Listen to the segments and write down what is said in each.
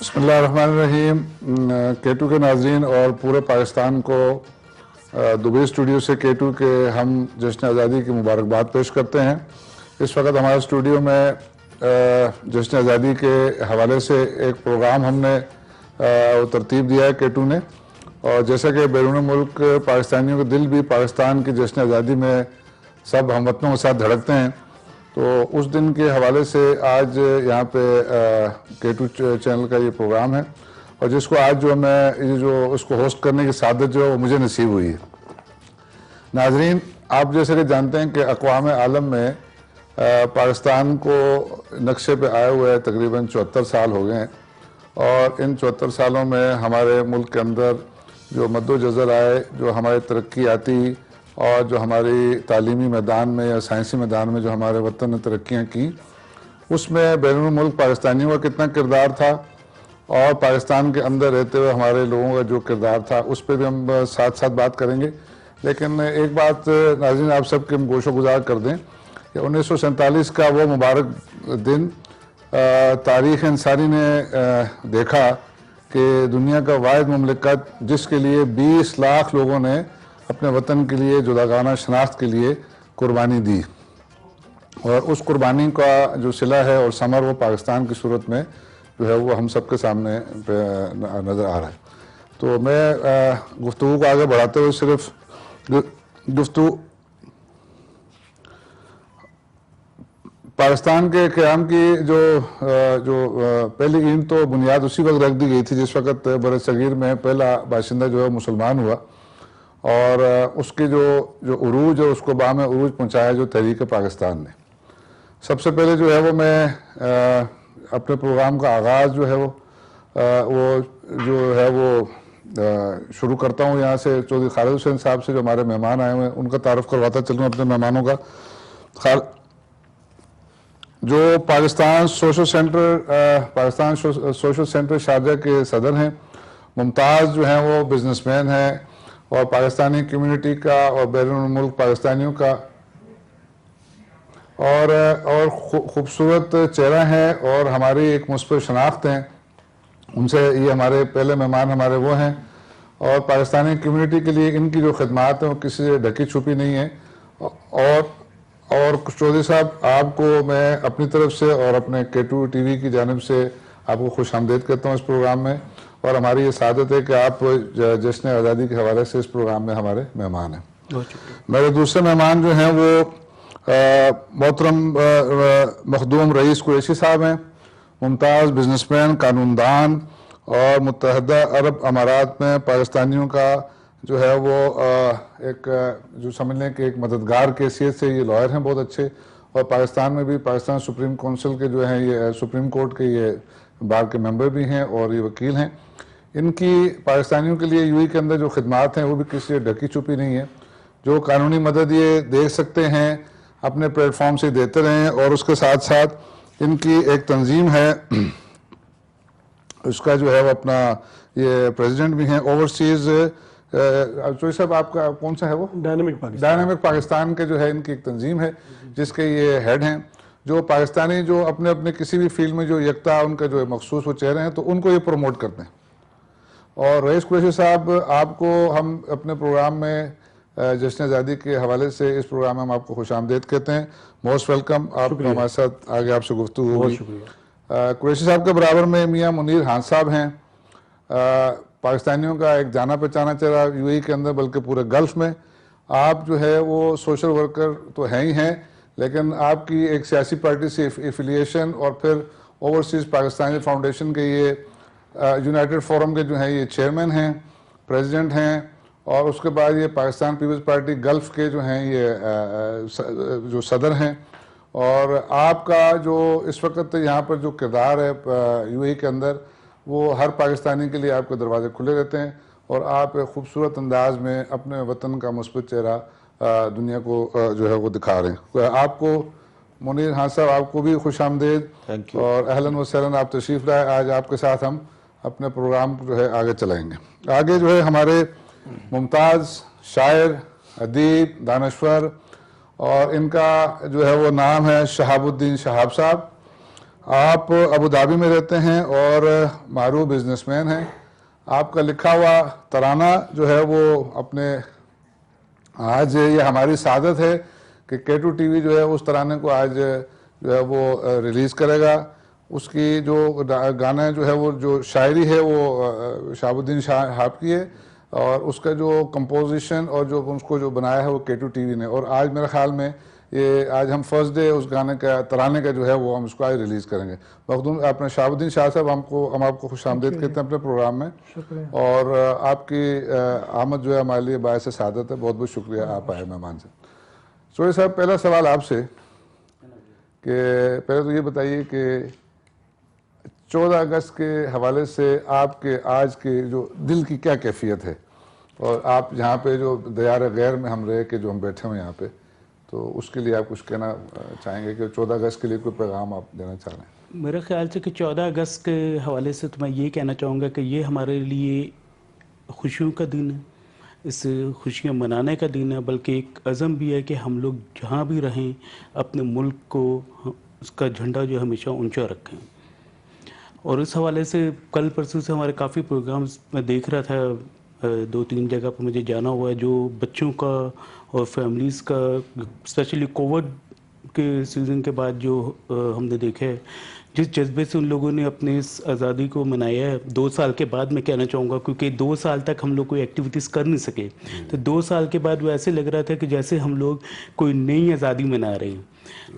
بسم اللہ الرحمن الرحیم. K2 کے ناظرین اور پورے پاکستان کو دبئی اسٹوڈیو سے K2 کے ہم جشن آزادی کی مبارکباد پیش کرتے ہیں. اس وقت ہمارے اسٹوڈیو میں جشن آزادی کے حوالے سے ایک پروگرام ہم نے ترتیب دیا ہے K2 نے، اور جیسا کہ بیرون ملک پاکستانیوں کے دل بھی پاکستان کی جشن آزادی میں سب ہم وطنوں کے ساتھ دھڑکتے ہیں، تو اس دن کے حوالے سے آج یہاں پہ K2 چینل کا یہ پروگرام ہے، اور جس کو آج اس کو ہوسٹ کرنے کی سعادت جو وہ مجھے نصیب ہوئی ہے. ناظرین، آپ جیسے کہ جانتے ہیں کہ اقوام عالم میں پاکستان کو نقشے پہ آئے ہوئے تقریباً 74 سال ہو گئے ہیں، اور ان 74 سالوں میں ہمارے ملک کے اندر جو مد و جزر آئے، جو ہماری ترقیاتی اور جو ہماری تعلیمی میدان میں یا سائنسی میدان میں جو ہمارے وطن نے ترقیاں کی، اس میں بیرون ملک پاکستانیوں کا کتنا کردار تھا، اور پاکستان کے اندر رہتے ہوئے ہمارے لوگوں کا جو کردار تھا اس پہ بھی ہم ساتھ ساتھ بات کریں گے. لیکن ایک بات ناظرین آپ سب کے ہم گوش و گزار کر دیں کہ 1947 کا وہ مبارک دن تاریخ انسانی نے دیکھا کہ دنیا کا واحد مملکت جس کے لیے 20 لاکھ لوگوں نے اپنے وطن کے لیے جداگانہ شناخت کے لیے قربانی دی، اور اس قربانی کا جو صلہ ہے اور ثمر وہ پاکستان کی صورت میں جو ہے وہ ہم سب کے سامنے نظر آ رہا ہے. تو میں گفتگو کو آگے بڑھاتے ہوئے صرف پاکستان کے قیام کی جو پہلی اینٹ تو بنیاد اسی وقت رکھ دی گئی تھی جس وقت بر صغیر میں پہلا باشندہ جو ہے مسلمان ہوا، اور اس کے جو عروج ہے اس کو بام عروج پہنچایا جو تحریک پاکستان نے. سب سے پہلے جو ہے وہ میں اپنے پروگرام کا آغاز جو ہے وہ شروع کرتا ہوں یہاں سے چودھری خالد حسین صاحب سے، جو ہمارے مہمان آئے ہوئے ہیں ان کا تعارف کرواتا چلوں اپنے مہمانوں کا. جو پاکستان سوشل سینٹر شارجہ کے صدر ہیں. ممتاز جو ہیں وہ بزنس مین ہیں، اور پاکستانی کمیونٹی کا اور بیرون ملک پاکستانیوں کا اور خوبصورت چہرہ ہیں، اور ہماری ایک مثبت شناخت ہیں. ان سے یہ ہمارے پہلے مہمان ہمارے وہ ہیں، اور پاکستانی کمیونٹی کے لیے ان کی جو خدمات ہیں وہ کسی سے ڈھکی چھپی نہیں ہیں. اور چودھری صاحب، آپ کو میں اپنی طرف سے اور اپنے K2 ٹی وی کی جانب سے آپ کو خوش آمدید کرتا ہوں اس پروگرام میں، اور ہماری یہ سعادت ہے کہ آپ جشن آزادی کے حوالے سے اس پروگرام میں ہمارے مہمان ہیں. بہت شکریہ. میرے دوسرے مہمان جو ہیں وہ محترم مخدوم رئیس قریشی صاحب ہیں. ممتاز بزنس مین، قانون دان، اور متحدہ عرب امارات میں پاکستانیوں کا جو ہے وہ ایک جو سمجھ لیں کہ ایک مددگار کی حیثیت سے یہ لائر ہیں بہت اچھے، اور پاکستان میں بھی پاکستان سپریم کونسل کے جو ہیں یہ سپریم کورٹ کے یہ بار کے ممبر بھی ہیں اور یہ وکیل ہیں. ان کی پاکستانیوں کے لیے UAE کے اندر جو خدمات ہیں وہ بھی کسی سے ڈھکی چھپی نہیں ہیں. جو قانونی مدد یہ دے سکتے ہیں اپنے پلیٹ فارم سے دیتے رہیں، اور اس کے ساتھ ساتھ ان کی ایک تنظیم ہے، اس کا جو ہے وہ اپنا یہ پریزیڈنٹ بھی ہیں اوورسیز. چوہدری صاحب آپ کا کون سا ہے وہ؟ ڈائنامک پاکستان کے جو ہے ان کی ایک تنظیم ہے جس کے یہ ہیڈ ہیں، جو پاکستانی جو اپنے اپنے کسی بھی فیلڈ میں جو یکتا ان کا جو مخصوص وہ چہرے ہیں تو ان کو یہ پروموٹ کرتے ہیں. اور رئیس قریشی صاحب، آپ کو ہم اپنے پروگرام میں جشن آزادی کے حوالے سے اس پروگرام میں ہم آپ کو خوش آمدید کہتے ہیں. Most welcome. آپ ہمارے ساتھ آگے آپ سے گفتگو ہوگی. قریشی صاحب کے برابر میں میاں منیر خان صاحب ہیں، پاکستانیوں کا ایک جانا پہچانا چہرہ UAE کے اندر بلکہ پورے گلف میں. آپ جو ہے وہ سوشل ورکر تو ہیں ہی ہیں، لیکن آپ کی ایک سیاسی پارٹی سے ایفیلیشن، اور پھر اوورسیز پاکستانی فاؤنڈیشن کے یہ یونائٹڈ فورم کے جو ہیں یہ چیئرمین ہیں، پریزیڈنٹ ہیں، اور اس کے بعد یہ پاکستان پیپلز پارٹی گلف کے جو ہیں یہ جو صدر ہیں. اور آپ کا جو اس وقت یہاں پر جو کردار ہے UAE کے اندر، وہ ہر پاکستانی کے لیے آپ کے دروازے کھلے رہتے ہیں، اور آپ ایک خوبصورت انداز میں اپنے وطن کا مثبت چہرہ دنیا کو جو ہے وہ دکھا رہے ہیں. آپ کو منیر خان صاحب، آپ کو بھی خوش آمدید اور اہلاً و سہلاً. آپ تشریف لائے. آج آپ کے ساتھ ہم اپنے پروگرام جو ہے آگے چلائیں گے. آگے جو ہے ہمارے ممتاز شاعر، ادیب، دانشور، اور ان کا جو ہے وہ نام ہے شہاب الدین شہاب صاحب. آپ ابو دھابی میں رہتے ہیں اور معروف بزنس مین ہیں. آپ کا لکھا ہوا ترانہ جو ہے وہ اپنے آج یہ ہماری سعادت ہے کہ K2 ٹی وی جو ہے اس ترانے کو آج جو ہے وہ ریلیز کرے گا. اس کی جو گانا جو ہے وہ جو شاعری ہے وہ شہاب الدین شہاب کی ہے, اور اس کا جو کمپوزیشن اور جو اس کو جو بنایا ہے وہ K2 ٹی وی نے. اور آج میرے خیال میں یہ آج ہم فرسٹ ڈے اس گانے کا ترانے کا جو ہے وہ ہم اس کو آج ریلیز کریں گے. مخدوم اپنے شہاب الدین شاہ صاحب ہم آپ کو خوش آمدید کہتے ہیں اپنے پروگرام میں, اور آپ کی آمد جو ہے ہمارے لیے باعث سعادت ہے. بہت بہت شکریہ آپ آئے مہمان سے. سوری صاحب, پہلا سوال آپ سے کہ پہلے تو یہ بتائیے کہ 14 اگست کے حوالے سے آپ کے آج کے جو دل کی کیا کیفیت ہے, اور آپ یہاں پہ جو دیار غیر میں ہم رہے کہ جو ہم بیٹھے ہوئے یہاں پہ, تو اس کے لیے آپ کچھ کہنا چاہیں گے کہ 14 اگست کے لیے کوئی پیغام آپ دینا چاہ رہے ہیں؟ میرے خیال سے کہ 14 اگست کے حوالے سے تو میں یہ کہنا چاہوں گا کہ یہ ہمارے لیے خوشیوں کا دن ہے, اس خوشیاں منانے کا دن ہے, بلکہ ایک عزم بھی ہے کہ ہم لوگ جہاں بھی رہیں اپنے ملک کو اس کا جھنڈا جو ہمیشہ اونچا رکھیں. اور اس حوالے سے کل پرسوں سے ہمارے کافی پروگرامز میں دیکھ رہا تھا, 2-3 جگہ پر مجھے جانا ہوا ہے, جو بچوں کا اور فیملیز کا, اسپیشلی کووڈ کے سیزن کے بعد جو ہم نے دیکھا ہے, جس جذبے سے ان لوگوں نے اپنے اس آزادی کو منایا ہے 2 سال کے بعد, میں کہنا چاہوں گا کیونکہ 2 سال تک ہم لوگ کوئی ایکٹیویٹیز کر نہیں سکے, تو 2 سال کے بعد وہ ایسے لگ رہا تھا کہ جیسے ہم لوگ کوئی نئی آزادی منا رہے ہیں.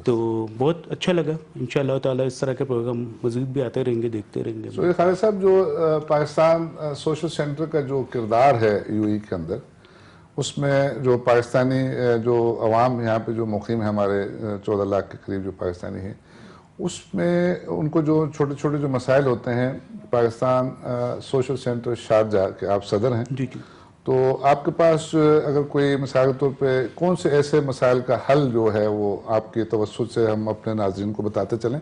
تو بہت اچھا لگا. انشاءاللہ تعالیٰ اس طرح کے پروگرام مزید بھی آتے رہیں گے, دیکھتے رہیں گے. سوری خالد صاحب, جو پاکستان سوشل سینٹر کا جو کردار ہے UAE کے اندر, اس میں جو پاکستانی جو عوام یہاں پہ جو مقیم ہے ہمارے 14 لاکھ کے قریب جو پاکستانی ہیں, اس میں ان کو جو چھوٹے چھوٹے جو مسائل ہوتے ہیں, پاکستان سوشل سینٹر شارجہ کے آپ صدر ہیں, جی جی. تو آپ کے پاس اگر کوئی مثال کے طور پہ کون سے ایسے مسائل کا حل جو ہے وہ آپ کے توسط سے ہم اپنے ناظرین کو بتاتے چلیں,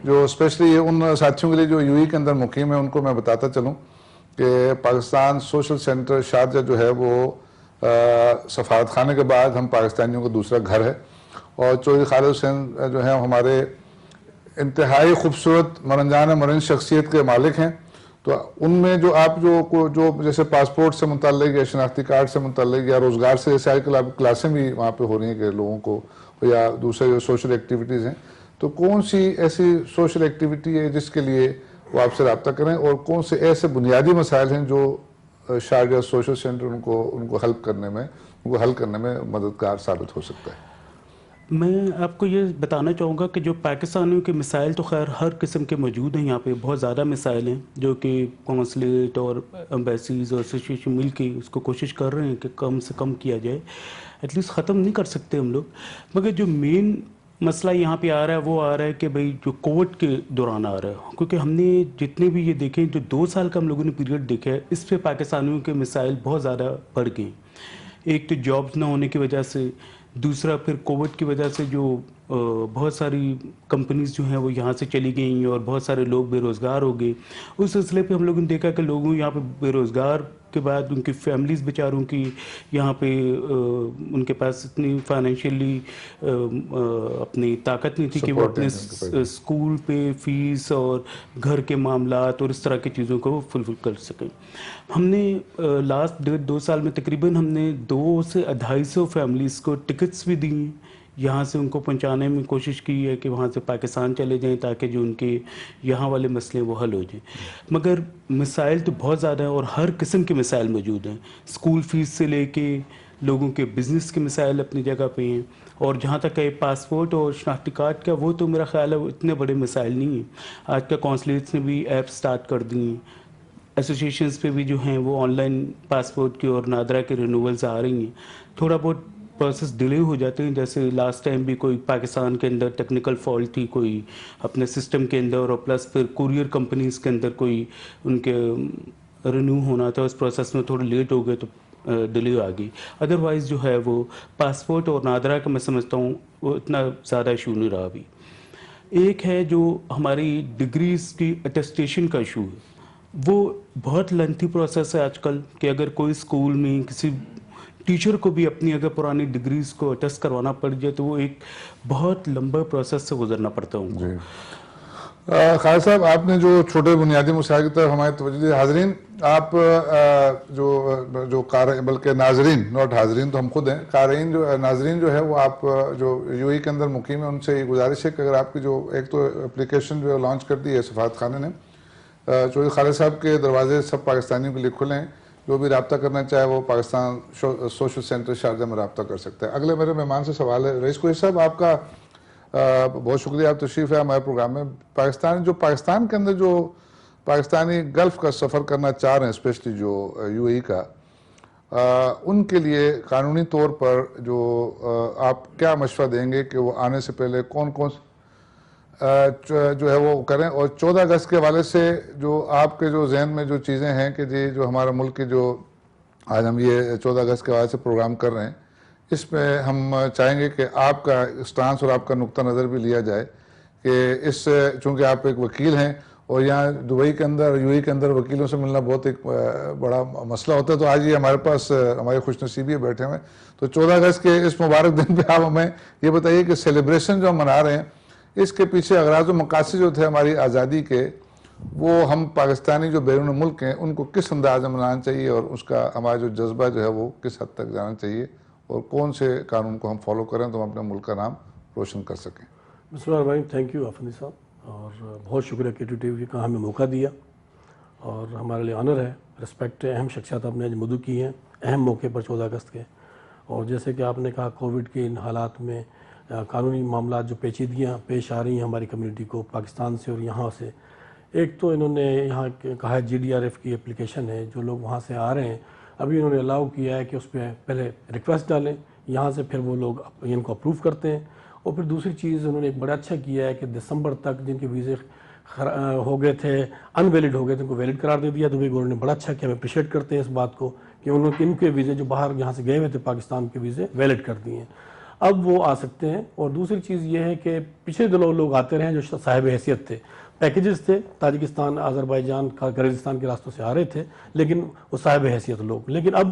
جو اسپیشلی ان ساتھیوں کے لیے جو UAE کے اندر مقیم ہیں ان کو میں بتاتا چلوں کہ پاکستان سوشل سینٹر شارجہ جو ہے وہ سفارت خانے کے بعد ہم پاکستانیوں کا دوسرا گھر ہے. اور چودھری خالد حسین جو ہیں ہمارے انتہائی خوبصورت مرنجان مرن شخصیت کے مالک ہیں. تو ان میں جو آپ جو جیسے پاسپورٹ سے متعلق یا شناختی کارڈ سے متعلق یا روزگار سے جیسے کلاسیں بھی وہاں پہ ہو رہی ہیں کہ لوگوں کو, یا دوسرے جو سوشل ایکٹیویٹیز ہیں, تو کون سی ایسی سوشل ایکٹیویٹی ہے جس کے لیے وہ آپ سے رابطہ کریں, اور کون سے ایسے بنیادی مسائل ہیں جو شارجہ سوشل سینٹر ان کو حل کرنے میں مددگار ثابت ہو سکتا ہے؟ میں آپ کو یہ بتانا چاہوں گا کہ جو پاکستانیوں کے مسائل تو خیر ہر قسم کے موجود ہیں یہاں پہ, بہت زیادہ مسائل ہیں جو کہ کونسلیٹ اور ایمبیسیز اور ایسوسیشن مل کے اس کو کوشش کر رہے ہیں کہ کم سے کم کیا جائے. ایٹ لیسٹ ختم نہیں کر سکتے ہم لوگ, مگر جو مین مسئلہ یہاں پہ آ رہا ہے وہ آ رہا ہے کہ بھئی جو کووڈ کے دوران آ رہا ہے, کیونکہ ہم نے جتنے بھی یہ دیکھیں جو 2 سال کا ہم لوگوں نے پیریڈ دیکھا ہے, اس پہ پاکستانیوں کے مسائل بہت زیادہ بڑھ گئے. ایک تو جابز نہ ہونے کی وجہ سے, دوسرا پھر کووڈ کی وجہ سے جو بہت ساری کمپنیز جو ہیں وہ یہاں سے چلی گئیں اور بہت سارے لوگ بے روزگار ہو گئے. اس سلسلے پہ ہم لوگوں نے دیکھا کہ لوگوں یہاں پہ بے روزگار کے بعد ان کی فیملیز بیچاروں کی یہاں پہ ان کے پاس اتنی فائنینشلی اپنی طاقت نہیں تھی کہ وہ اپنے اسکول پہ فیس اور گھر کے معاملات اور اس طرح کی چیزوں کو فلفل کر سکیں. ہم نے لاسٹ 1.5-2 سال میں تقریباً ہم نے 200 سے 250 فیملیز کو ٹکٹس بھی دی ہیں, یہاں سے ان کو پہنچانے میں کوشش کی ہے کہ وہاں سے پاکستان چلے جائیں تاکہ جو ان کے یہاں والے مسئلے وہ حل ہو جائیں. مگر مسائل تو بہت زیادہ ہیں اور ہر قسم کے مسائل موجود ہیں, اسکول فیس سے لے کے لوگوں کے بزنس کے مسائل اپنی جگہ پہ ہیں, اور جہاں تک ہے پاسپورٹ اور شناختی کارڈ کا, وہ تو میرا خیال ہے وہ اتنے بڑے مسائل نہیں ہیں. آج کا کونسلیٹس نے بھی ایپ سٹارٹ کر دی ہیں, ایسوسیشنز پہ بھی جو ہیں وہ آن لائن پاسپورٹ کی اور نادرا کے رینیولز آ رہی ہیں. تھوڑا بہت پروسیس ڈیلے ہو جاتے ہیں, جیسے لاسٹ ٹائم بھی کوئی پاکستان کے اندر ٹیکنیکل فالٹ تھی کوئی اپنے سسٹم کے اندر, اور پلس پھر کوریئر کمپنیز کے اندر کوئی ان کے رینیو ہونا تھا, اس پروسیس میں تھوڑا لیٹ ہو گئے تو ڈیلے آ گئی. ادروائز جو ہے وہ پاسپورٹ اور نادرا کا میں سمجھتا ہوں وہ اتنا زیادہ ایشو نہیں رہا ابھی. ایک ہے جو ہماری ڈگریز کی اٹیسٹیشن کا ایشو ہے, وہ بہت لینتھی پروسیس ہے آج کل, کہ اگر کوئی اسکول میں کسی ٹیچر کو بھی اپنی اگر پرانی ڈگریز کو اٹیسٹ کروانا پڑ جائے تو وہ ایک بہت لمبا پروسیس سے گزرنا پڑتا ہے ان کو. خالد صاحب آپ نے جو چھوٹے بنیادی مسائل کی طرف ہماری توجہ دی. حاضرین آپ جو بلکہ ناظرین نوٹ حاضرین تو ہم خود ہیں, قارئین جو ناظرین جو ہے وہ آپ جو یو ای کے اندر مقیم ہیں ان سے یہ گزارش ہے کہ اگر آپ کی جو ایک تو اپلیکیشن جو ہے لانچ کر دی ہے سفارت خانے نے, چودھری خالد صاحب کے دروازے سب پاکستانیوں کے لیے کھلے ہیں, جو بھی رابطہ کرنا چاہے وہ پاکستان سوشل سینٹر شارجہ میں رابطہ کر سکتا ہے. اگلے میرے مہمان سے سوال ہے. رئیس قریشی صاحب آپ کا بہت شکریہ, آپ تشریف ہے ہمارے پروگرام میں. پاکستان کے اندر جو پاکستانی گلف کا سفر کرنا چاہ رہے ہیں, اسپیشلی جو یو اے کا, ان کے لیے قانونی طور پر جو آپ کیا مشورہ دیں گے کہ وہ آنے سے پہلے کون کون جو ہے وہ کریں, اور 14 اگست کے حوالے سے جو آپ کے جو ذہن میں جو چیزیں ہیں کہ جی جو ہمارا ملک کی جو آج ہم یہ 14 اگست کے حوالے سے پروگرام کر رہے ہیں, اس میں ہم چاہیں گے کہ آپ کا اسٹانس اور آپ کا نقطہ نظر بھی لیا جائے کہ چونکہ آپ ایک وکیل ہیں اور یہاں دبئی کے اندر یو اے کے اندر وکیلوں سے ملنا بہت ایک بڑا مسئلہ ہوتا ہے, تو آج یہ ہمارے پاس ہماری خوش نصیبی بیٹھے ہوئے. تو 14 اگست کے اس مبارک دن پہ آپ ہمیں یہ بتائیے کہ سیلیبریشن جو ہم منا رہے ہیں اس کے پیچھے اغراض و مقاصد جو تھے ہماری آزادی کے, وہ ہم پاکستانی جو بیرون ملک ہیں ان کو کس انداز میں منانا چاہیے, اور اس کا ہمارا جو جذبہ جو ہے وہ کس حد تک جانا چاہیے, اور کون سے قانون کو ہم فالو کریں تو ہم اپنے ملک کا نام روشن کر سکیں. بسم اللہ الرحمن الرحیم. تھینک یو افندی صاحب, اور بہت شکریہ کے ٹی وی کا ہمیں موقع دیا, اور ہمارے لیے آنر ہے, رسپیکٹ ہے. اہم شخصیات آپ نے آج مدعو کی ہیں اہم موقع پر 14 اگست کے, اور جیسے کہ آپ نے کہا کووڈ کے ان حالات میں قانونی معاملات جو پیچیدگیاں پیش آ رہی ہیں ہماری کمیونٹی کو پاکستان سے اور یہاں سے, ایک تو انہوں نے یہاں کہا ہے GDRF کی اپلیکیشن ہے, جو لوگ وہاں سے آ رہے ہیں ابھی انہوں نے الاؤ کیا ہے کہ اس پہ پہلے ریکویسٹ ڈالیں, یہاں سے پھر وہ لوگ ان کو اپروو کرتے ہیں. اور پھر دوسری چیز انہوں نے ایک بڑا اچھا کیا ہے کہ دسمبر تک جن کے ویزے ہو گئے تھے ان ویلڈ ہو گئے تھے ان کو ویلڈ قرار دے دیا. دبئی گورنمنٹ نے بڑا اچھا کیا, ہم اپریشیٹ کرتے ہیں اس بات کو کہ انہوں نے ان کے ویزے جو باہر یہاں سے گئے ہوئے تھے پاکستان کے ویزے ویلڈ کر دیے ہیں, اب وہ آ سکتے ہیں. اور دوسری چیز یہ ہے کہ پچھلے دنوں لوگ آتے رہے جو صاحب حیثیت تھے, پیکیجز تھے تاجکستان آذربائیجان کرغزستان کے راستوں سے آ رہے تھے, لیکن وہ صاحب حیثیت لوگ. لیکن اب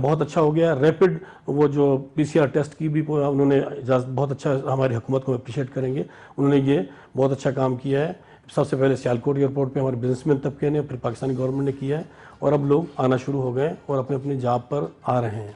بہت اچھا ہو گیا ریپڈ وہ جو PCR ٹیسٹ کی بھی انہوں نے اجازت, بہت اچھا, ہماری حکومت کو اپریشیٹ کریں گے, انہوں نے یہ بہت اچھا کام کیا ہے. سب سے پہلے سیالکوٹ ایئرپورٹ پہ ہمارے بزنس مین طبقے نے, پھر پاکستانی گورنمنٹ نے کیا ہے, اور اب لوگ آنا شروع ہو گئے اور اپنے اپنے جاب پر آ رہے ہیں.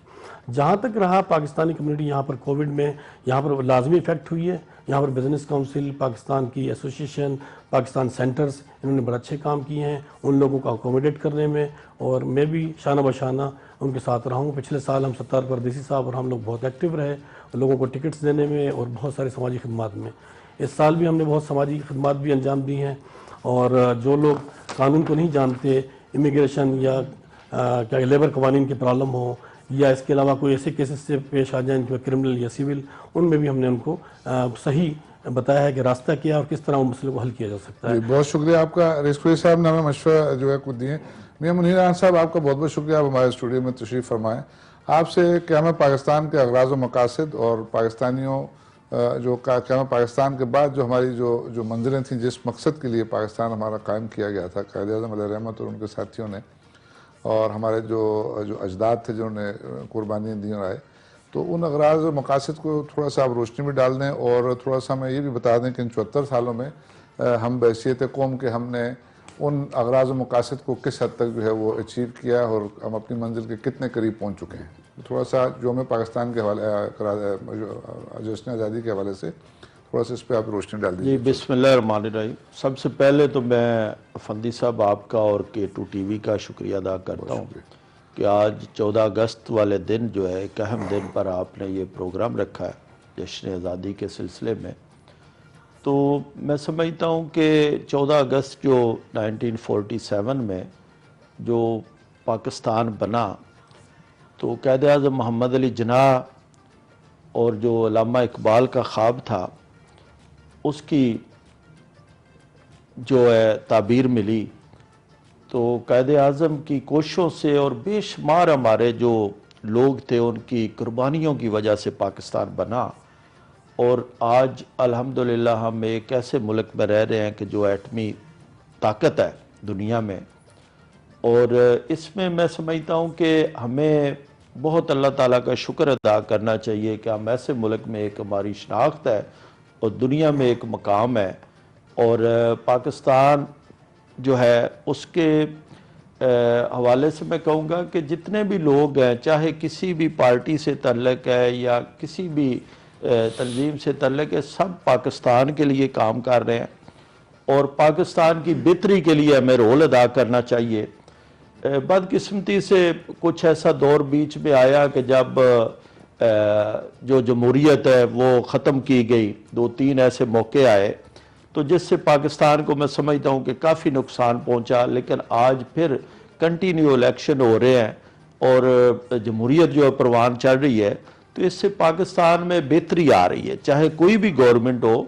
جہاں تک رہا پاکستانی کمیونٹی یہاں پر کووڈ میں یہاں پر لازمی افیکٹ ہوئی ہے, یہاں پر بزنس کونسل, پاکستان کی ایسوسیشن, پاکستان سینٹرز, انہوں نے بڑے اچھے کام کیے ہیں ان لوگوں کو اکوموڈیٹ کرنے میں, اور میں بھی شانہ بشانہ ان کے ساتھ رہا ہوں. پچھلے سال ہم ستار پردیسی صاحب اور ہم لوگ بہت ایکٹیو رہے لوگوں کو ٹکٹس دینے میں اور بہت سارے سماجی خدمات میں. اس سال بھی ہم نے بہت سماجی خدمات بھی انجام دی ہیں, اور جو لوگ قانون کو نہیں جانتے, امیگریشن یا کیا لیبر قوانین کی پرابلم ہو, یا اس کے علاوہ کوئی ایسے کیسز سے پیش آ جائیں جو کرمنل یا سول, ان میں بھی ہم نے ان کو صحیح بتایا ہے کہ راستہ کیا اور کس طرح ان مسئلے کو حل کیا جا سکتا ہے. بہت شکریہ آپ کا. رئیس قریشی صاحب نے ہمیں مشورہ جو ہے کچھ دیے. میاں منیر احمد صاحب آپ کا بہت بہت شکریہ, آپ ہمارے اسٹوڈیو میں تشریف فرمائیں. آپ سے قیام پاکستان کے اغراض و مقاصد اور پاکستانیوں جو قیام پاکستان کے بعد جو ہماری جو منزلیں تھیں, جس مقصد کے لیے پاکستان ہمارا قائم کیا گیا تھا قائد اعظم علیہ رحمت اور ان کے ساتھیوں نے, اور ہمارے جو اجداد تھے جنہوں نے قربانیاں دیں اور آئے, تو ان اغراض و مقاصد کو تھوڑا سا آپ روشنی میں ڈال دیں, اور تھوڑا سا ہمیں یہ بھی بتا دیں کہ ان 74 سالوں میں ہم بحیثیت قوم کے ہم نے ان اغراض و مقاصد کو کس حد تک جو ہے وہ اچیو کیا, اور ہم اپنی منزل کے کتنے قریب پہنچ چکے ہیں. تھوڑا سا جو ہمیں پاکستان کے حوالے جشن آزادی کے حوالے سے تھوڑا سا اس پہ آپ روشنی ڈال دیجیے. جی بسم اللہ الرحمن الرحیم. سب سے پہلے تو میں افندی صاحب آپ کا اور K2 TV کا شکریہ ادا کرتا ہوں کہ آج 14 اگست والے دن جو ہے ایک اہم دن پر آپ نے یہ پروگرام رکھا ہے جشن آزادی کے سلسلے میں. تو میں سمجھتا ہوں کہ 14 اگست جو 1947 میں جو پاکستان بنا, تو قائد اعظم محمد علی جناح اور جو علامہ اقبال کا خواب تھا اس کی جو ہے تعبیر ملی. تو قائد اعظم کی کوششوں سے اور بے شمار ہمارے جو لوگ تھے ان کی قربانیوں کی وجہ سے پاکستان بنا, اور آج الحمدللہ ہم ایک ایسے ملک میں رہ رہے ہیں کہ جو ایٹمی طاقت ہے دنیا میں. اور اس میں میں سمجھتا ہوں کہ ہمیں بہت اللہ تعالیٰ کا شکر ادا کرنا چاہیے کہ ہم ایسے ملک میں ایک ہماری شناخت ہے اور دنیا میں ایک مقام ہے اور پاکستان جو ہے اس کے حوالے سے میں کہوں گا کہ جتنے بھی لوگ ہیں، چاہے کسی بھی پارٹی سے تعلق ہے یا کسی بھی تنظیم سے تعلق ہے، سب پاکستان کے لیے کام کر رہے ہیں اور پاکستان کی بہتری کے لیے ہمیں رول ادا کرنا چاہیے۔ بدقسمتی سے کچھ ایسا دور بیچ میں آیا کہ جب جو جمہوریت ہے وہ ختم کی گئی، 2-3 ایسے موقع آئے تو جس سے پاکستان کو میں سمجھتا ہوں کہ کافی نقصان پہنچا، لیکن آج پھر کنٹینیو الیکشن ہو رہے ہیں اور جمہوریت جو ہے پروان چڑھ رہی ہے، تو اس سے پاکستان میں بہتری آ رہی ہے۔ چاہے کوئی بھی گورنمنٹ ہو،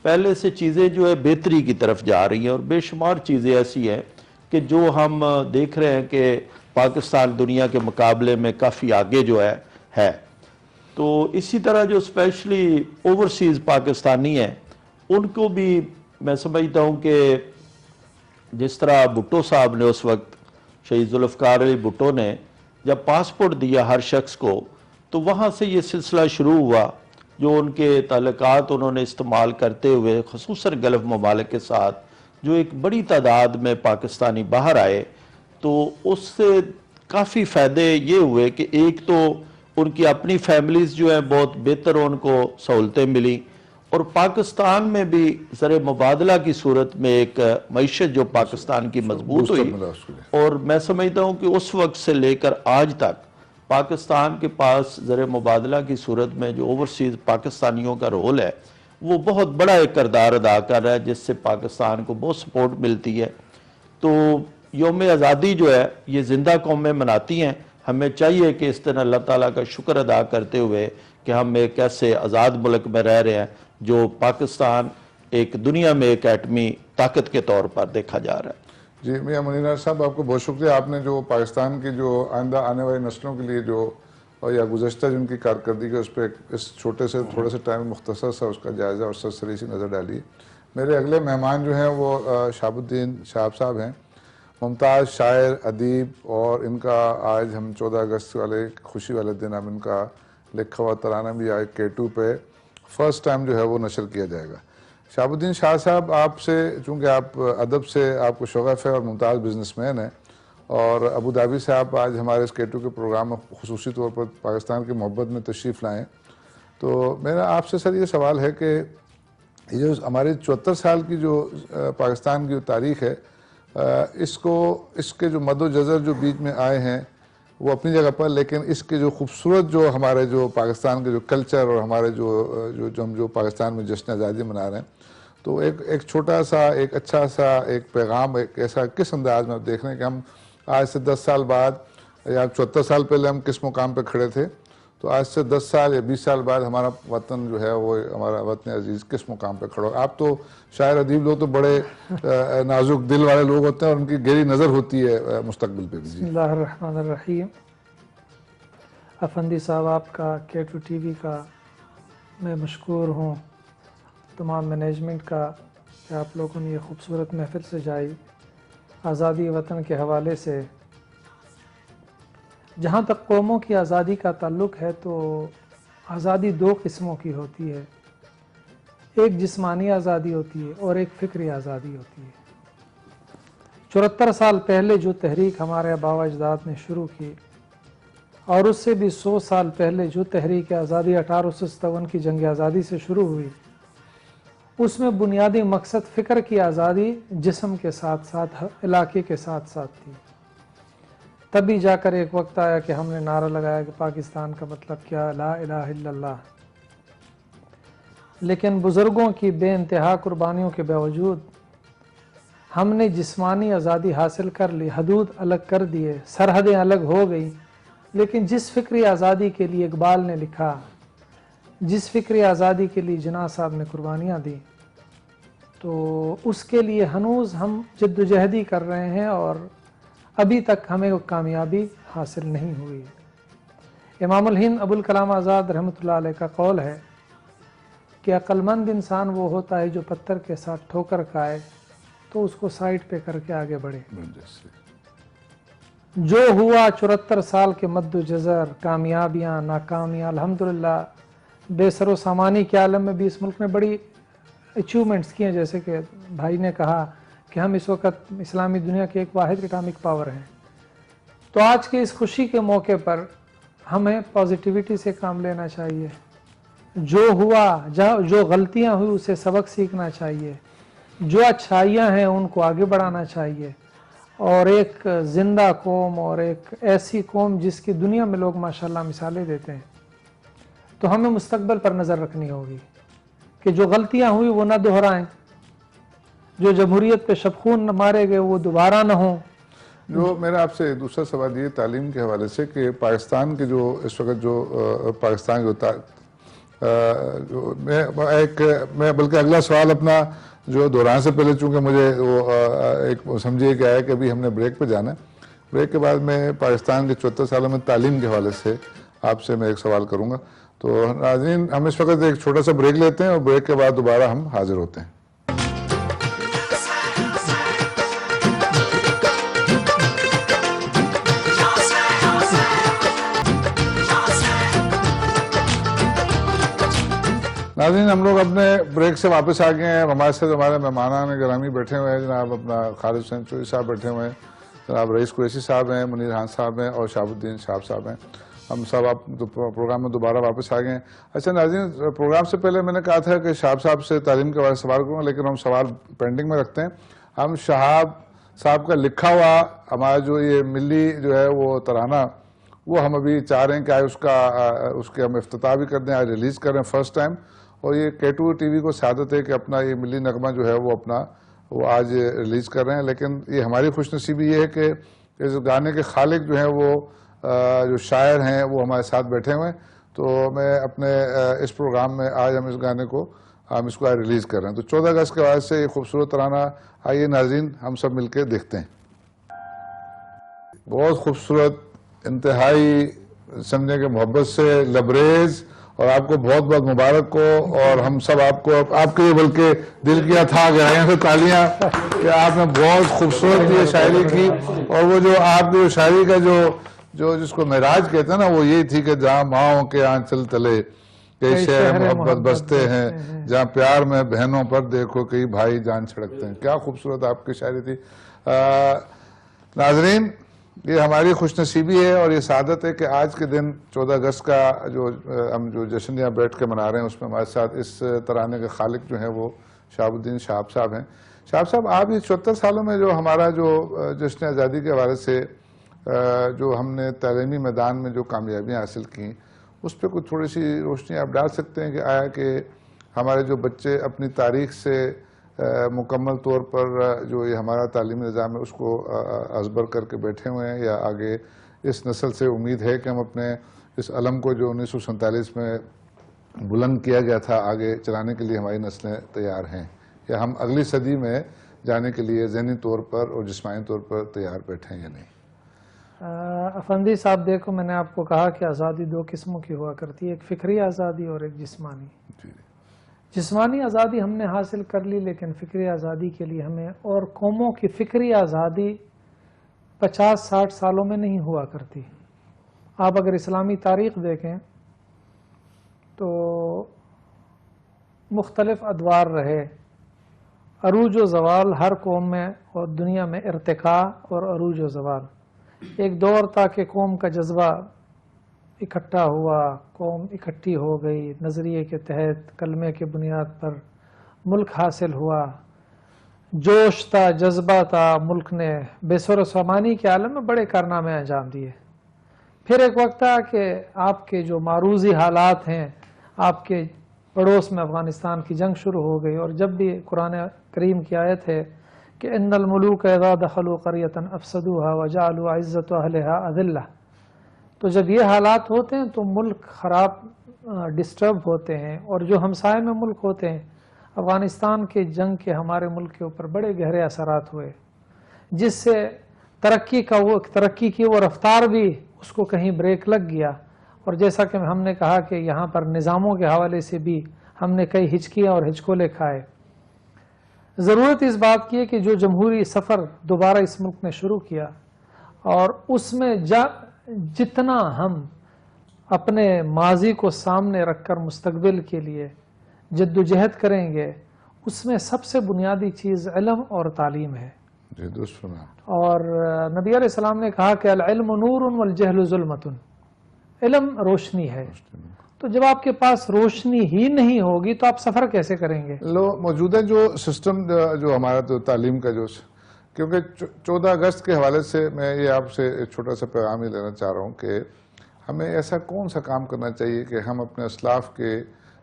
پہلے سے چیزیں جو ہے بہتری کی طرف جا رہی ہیں اور بے شمار چیزیں ایسی ہیں کہ جو ہم دیکھ رہے ہیں کہ پاکستان دنیا کے مقابلے میں کافی آگے جو ہے۔ تو اسی طرح جو اسپیشلی اوورسیز پاکستانی ہیں ان کو بھی میں سمجھتا ہوں کہ جس طرح بھٹو صاحب نے اس وقت، شہید ذوالفقار علی بھٹو نے جب پاسپورٹ دیا ہر شخص کو، تو وہاں سے یہ سلسلہ شروع ہوا جو ان کے تعلقات انہوں نے استعمال کرتے ہوئے خصوصاً گلف ممالک کے ساتھ جو ایک بڑی تعداد میں پاکستانی باہر آئے، تو اس سے کافی فائدے یہ ہوئے کہ ایک تو ان کی اپنی فیملیز جو ہیں بہت بہتر ان کو سہولتیں ملی، اور پاکستان میں بھی زر مبادلہ کی صورت میں ایک معیشت جو پاکستان کی مضبوط ہوئی، اور میں سمجھتا ہوں کہ اس وقت سے لے کر آج تک پاکستان کے پاس زر مبادلہ کی صورت میں جو اوورسیز پاکستانیوں کا رول ہے وہ بہت بڑا ایک کردار ادا کر رہا ہے، جس سے پاکستان کو بہت سپورٹ ملتی ہے۔ تو یوم آزادی جو ہے یہ زندہ قومیں مناتی ہیں، ہمیں چاہیے کہ اس دن اللہ تعالیٰ کا شکر ادا کرتے ہوئے کہ ہم ایک ایسے آزاد ملک میں رہ رہے ہیں جو پاکستان ایک دنیا میں ایک ایٹمی طاقت کے طور پر دیکھا جا رہا ہے۔ جی میاں منیر صاحب، آپ کو بہت شکریہ، آپ نے جو پاکستان کی جو آئندہ آنے والی نسلوں کے لیے جو یا گزشتہ جن کی کارکردگی اس پہ اس چھوٹے سے تھوڑے سے ٹائم مختصر سا اس کا جائزہ اور سرسری سی نظر ڈالی۔ میرے اگلے مہمان جو ہیں وہ شہاب الدین شہاب صاحب ہیں، ممتاز شاعر، ادیب، اور ان کا آج ہم 14 اگست والے خوشی والے دن ہم ان کا لکھا ہوا ترانہ بھی آج K2 پہ فرسٹ ٹائم جو ہے وہ نشر کیا جائے گا۔ شہاب الدین شاہ صاحب، آپ سے چونکہ آپ ادب سے آپ کو شغف ہے اور ممتاز بزنس مین ہیں، اور ابوظہبی سے آپ آج ہمارے اس K2 کے پروگرام میں خصوصی طور پر پاکستان کی محبت میں تشریف لائیں، تو میرا آپ سے سر یہ سوال ہے کہ یہ جو ہماری 74 سال کی جو پاکستان کی جو تاریخ ہے، اس کے جو مد و جزر جو بیچ میں آئے ہیں وہ اپنی جگہ پر، لیکن اس کے جو خوبصورت جو ہمارے جو پاکستان کے جو کلچر اور ہمارے جو پاکستان میں جشن آزادی منا رہے ہیں، تو ایک چھوٹا سا ایک اچھا سا ایک پیغام ایک ایسا کس انداز میں آپ دیکھ رہے ہیں کہ ہم آج سے 10 سال بعد یا 74 سال پہلے ہم کس مقام پہ کھڑے تھے، تو آج سے 10 سال یا 20 سال بعد ہمارا وطن جو ہے وہ ہمارا وطن عزیز کس مقام پہ کھڑا ہو؟ آپ تو شاعر ادیب لوگ تو بڑے نازک دل والے لوگ ہوتے ہیں اور ان کی گہری نظر ہوتی ہے مستقبل پہ بھی۔ بسم اللہ الرحمن الرحیم۔ افندی صاحب، آپ کا K2 TV کا میں مشکور ہوں، تمام مینجمنٹ کا، کہ آپ لوگوں نے یہ خوبصورت محفل سجائی آزادی وطن کے حوالے سے۔ جہاں تک قوموں کی آزادی کا تعلق ہے تو آزادی 2 قسموں کی ہوتی ہے، ایک جسمانی آزادی ہوتی ہے اور ایک فکری آزادی ہوتی ہے۔ 74 سال پہلے جو تحریک ہمارے آباء و اجداد نے شروع کی، اور اس سے بھی 100 سال پہلے جو تحریک آزادی 1857 کی جنگ آزادی سے شروع ہوئی، اس میں بنیادی مقصد فکر کی آزادی جسم کے ساتھ ساتھ علاقے کے ساتھ ساتھ تھی۔ تبھی جا کر ایک وقت آیا کہ ہم نے نعرہ لگایا کہ پاکستان کا مطلب کیا، لا الہ الا اللہ۔ لیکن بزرگوں کی بے انتہا قربانیوں کے باوجود ہم نے جسمانی آزادی حاصل کر لی، حدود الگ کر دیے، سرحدیں الگ ہو گئی، لیکن جس فکری آزادی کے لیے اقبال نے لکھا، جس فکری آزادی کے لیے جناح صاحب نے قربانیاں دی، تو اس کے لیے ہنوز ہم جدوجہدی کر رہے ہیں اور ابھی تک ہمیں وہ کامیابی حاصل نہیں ہوئی۔ امام الہند ابوالکلام آزاد رحمۃ اللہ علیہ کا قول ہے کہ عقل مند انسان وہ ہوتا ہے جو پتھر کے ساتھ ٹھوکر کھائے تو اس کو سائڈ پہ کر کے آگے بڑھے۔ جو ہوا 74 سال کے مد و جزر، کامیابیاں، ناکامیاں، الحمدللہ بے سر و سامانی کے عالم میں بھی اس ملک نے بڑی اچیومنٹس کیے ہیں، جیسے کہ بھائی نے کہا کہ ہم اس وقت اسلامی دنیا کے ایک واحد اٹامک پاور ہیں، تو آج کے اس خوشی کے موقع پر ہمیں پازیٹیوٹی سے کام لینا چاہیے. جو ہوا، جو غلطیاں ہوئی اسے سبق سیکھنا چاہیے، جو اچھائیاں ہیں ان کو آگے بڑھانا چاہیے، اور ایک زندہ قوم اور ایک ایسی قوم جس کی دنیا میں لوگ ماشاءاللہ مثالیں دیتے ہیں. تو ہمیں مستقبل پر نظر رکھنی ہوگی کہ جو غلطیاں ہوئی وہ نہ دہرائیں، جو جمہوریت پہ شب خون مارے گئے وہ دوبارہ نہ ہوں. جو میرا آپ سے دوسرا سوال یہ تعلیم کے حوالے سے کہ پاکستان کے جو اس وقت جو پاکستان میں بلکہ اگلا سوال اپنا جو دوران سے پہلے، چونکہ مجھے وہ ایک سمجھیے کہ ہے کہ ابھی ہم نے بریک پہ جانا ہے، بریک کے بعد میں پاکستان کے 74 سالوں میں تعلیم کے حوالے سے آپ سے میں ایک سوال کروں گا. تو ناظرین، ہم اس وقت ایک چھوٹا سا بریک لیتے ہیں اور بریک کے بعد دوبارہ ہم حاضر ہوتے ہیں. ناظرین، ہم لوگ اپنے بریک سے واپس آ گئے ہیں. ہمارے ساتھ ہمارے مہمانان گرامی بیٹھے ہوئے ہیں. جناب اپنا خالد حسین چوہی صاحب بیٹھے ہوئے ہیں، جناب رئیس قریشی صاحب ہیں، منیر خان صاحب ہیں، اور شہاب الدین شہاب صاحب ہیں. ہم سب آپ پروگرام میں دوبارہ واپس آ گئے ہیں. اچھا ناظرین، پروگرام سے پہلے میں نے کہا تھا کہ شہاب صاحب سے تعلیم کے بارے میں سوال کروں گا، لیکن ہم سوال پینڈنگ میں رکھتے ہیں. ہم شہاب صاحب کا لکھا ہوا ہمارا جو یہ ملی جو ہے وہ ترانہ، وہ ہم ابھی چاہ رہے ہیں کہ آج اس کے ہم افتتاح بھی کر دیں، آج ریلیز کر رہے ہیں فرسٹ ٹائم. اور یہ K2 ٹی وی کو سعادت ہے کہ اپنا یہ ملی نغمہ جو ہے وہ آج ریلیز کر رہے ہیں. لیکن یہ ہماری خوش نصیبی یہ ہے کہ اس گانے کے خالق جو ہیں وہ جو شاعر ہیں وہ ہمارے ساتھ بیٹھے ہوئے ہیں. تو میں اپنے اس پروگرام میں آج ہم اس گانے کو اس کو آج ریلیز کر رہے ہیں. تو 14 اگست کے بعد سے یہ خوبصورت ترانہ، آئیے ناظرین ہم سب مل کے دیکھتے ہیں. بہت خوبصورت، انتہائی سمجھے کہ محبت سے لبریز، اور آپ کو بہت بہت مبارک ہو. اور ہم سب آپ کو، آپ کے بلکہ دل کیا تھا گہرائیوں سے تالیاں کہ آپ نے بہت خوبصورت یہ شاعری کی. اور وہ جو آپ کی شاعری کا جو جس کو معراج کہتے ہیں نا، وہ یہی تھی کہ جہاں ماؤں کے آنچل تلے کئی شہر محبت بستے ہیں، جہاں پیار میں بہنوں پر دیکھو کئی بھائی جان چھڑکتے ہیں. کیا خوبصورت آپ کی شاعری تھی. ناظرین، یہ ہماری خوش نصیبی ہے اور یہ سعادت ہے کہ آج کے دن 14 اگست کا ہم جو جشن یہاں بیٹھ کے منا رہے ہیں، اس میں ہمارے ساتھ اس ترانے کے خالق جو ہیں وہ شہاب الدین شہاب صاحب ہیں. شہاب صاحب، آپ یہ 74 سالوں میں جو ہمارا جو جشن آزادی کے حوالے سے جو ہم نے تعلیمی میدان میں جو کامیابیاں حاصل کی، اس پہ کچھ تھوڑی سی روشنی آپ ڈال سکتے ہیں کہ آیا کہ ہمارے جو بچے اپنی تاریخ سے مکمل طور پر جو یہ ہمارا تعلیمی نظام ہے اس کو ازبر کر کے بیٹھے ہوئے ہیں، یا آگے اس نسل سے امید ہے کہ ہم اپنے اس علم کو جو 1947 میں بلند کیا گیا تھا آگے چلانے کے لیے ہماری نسلیں تیار ہیں، یا ہم اگلی صدی میں جانے کے لیے ذہنی طور پر اور جسمانی طور پر تیار بیٹھے ہیں یا نہیں؟ افندی صاحب، دیکھو میں نے آپ کو کہا کہ آزادی دو قسموں کی ہوا کرتی ہے، ایک فکری آزادی اور ایک جسمانی. جسمانی آزادی ہم نے حاصل کر لی، لیکن فکری آزادی کے لیے ہمیں، اور قوموں کی فکری آزادی 50-60 سالوں میں نہیں ہوا کرتی. آپ اگر اسلامی تاریخ دیکھیں تو مختلف ادوار رہے، عروج و زوال ہر قوم میں اور دنیا میں، ارتقاء اور عروج و زوال. ایک دور تھا کہ قوم کا جذبہ اکٹھا ہوا، قوم اکٹھی ہو گئی، نظریے کے تحت کلمے کے بنیاد پر ملک حاصل ہوا، جوش تھا، جذبہ تھا، ملک نے بے سر و سامانی کے عالم میں بڑے کارنامے انجام دیے. پھر ایک وقت تھا کہ آپ کے جو معروضی حالات ہیں، آپ کے پڑوس میں افغانستان کی جنگ شروع ہو گئی، اور جب بھی قرآن کریم کی آیت ہے کہ ان الملوک اذا دخلوا قریۃ افسدوها وجعلوا عزت اہلھا اذلہ، تو جب یہ حالات ہوتے ہیں تو ملک خراب، ڈسٹرب ہوتے ہیں. اور جو ہمسائے میں ملک ہوتے ہیں، افغانستان کے جنگ کے ہمارے ملک کے اوپر بڑے گہرے اثرات ہوئے، جس سے ترقی کی وہ رفتار بھی اس کو کہیں بریک لگ گیا. اور جیسا کہ ہم نے کہا کہ یہاں پر نظاموں کے حوالے سے بھی ہم نے کئی ہچکیاں اور ہچکولے کھائے. ضرورت اس بات کی ہے کہ جو جمہوری سفر دوبارہ اس ملک نے شروع کیا، اور اس میں جتنا ہم اپنے ماضی کو سامنے رکھ کر مستقبل کے لیے جد و جہد کریں گے، اس میں سب سے بنیادی چیز علم اور تعلیم ہے. جی درست فرمایا. اور نبی علیہ السلام نے کہا کہ العلم نور والجہل ظلمت. علم روشنی ہے. تو جب آپ کے پاس روشنی ہی نہیں ہوگی تو آپ سفر کیسے کریں گے؟ موجودہ جو سسٹم جو ہمارا تو تعلیم کا جو، کیونکہ 14 اگست کے حوالے سے میں یہ آپ سے ایک چھوٹا سا پیغام ہی لینا چاہ رہا ہوں کہ ہمیں ایسا کون سا کام کرنا چاہیے کہ ہم اپنے اسلاف کے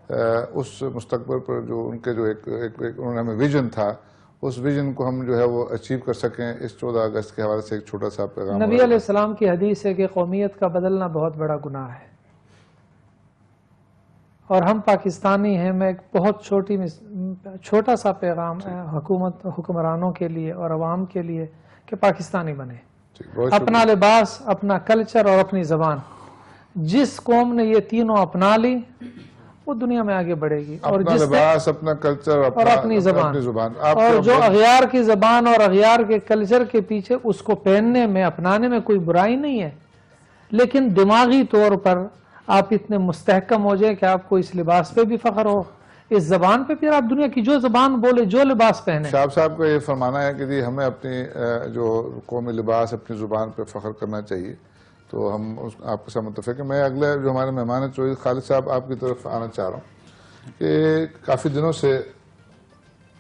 اس مستقبل پر جو ان کے جو ایک انہوں نے ہمیں ویژن تھا، اس ویژن کو ہم جو ہے وہ اچیو کر سکیں. اس 14 اگست کے حوالے سے ایک چھوٹا سا پیغام. نبی علیہ السلام کی حدیث ہے کہ قومیت کا بدلنا بہت بڑا گناہ ہے. اور ہم پاکستانی ہیں. میں ایک بہت چھوٹا سا پیغام حکمرانوں کے لیے اور عوام کے لیے کہ پاکستانی بنے. اپنا لباس، اپنا کلچر اور اپنی زبان. جس قوم نے یہ تینوں اپنا لی وہ دنیا میں آگے بڑھے گی. اور اپنا لباس، اپنا کلچر اور اپنی زبان. آپ اور جو اغیار کی زبان اور اغیار کے کلچر کے پیچھے، اس کو پہننے میں اپنانے میں کوئی برائی نہیں ہے، لیکن دماغی طور پر آپ اتنے مستحکم ہو جائے کہ آپ کو اس لباس پہ بھی فخر ہو، اس زبان پہ، پھر آپ دنیا کی جو زبان بولے، جو لباس پہنے. شاہب صاحب کا یہ فرمانا ہے کہ جی ہمیں اپنی جو قومی لباس، اپنی زبان پہ فخر کرنا چاہیے. تو ہم آپ کے ساتھ متفق ہیں. میں اگلے جو ہمارے مہمان ہیں چوہدری خالد صاحب، آپ کی طرف آنا چاہ رہا ہوں کہ کافی دنوں سے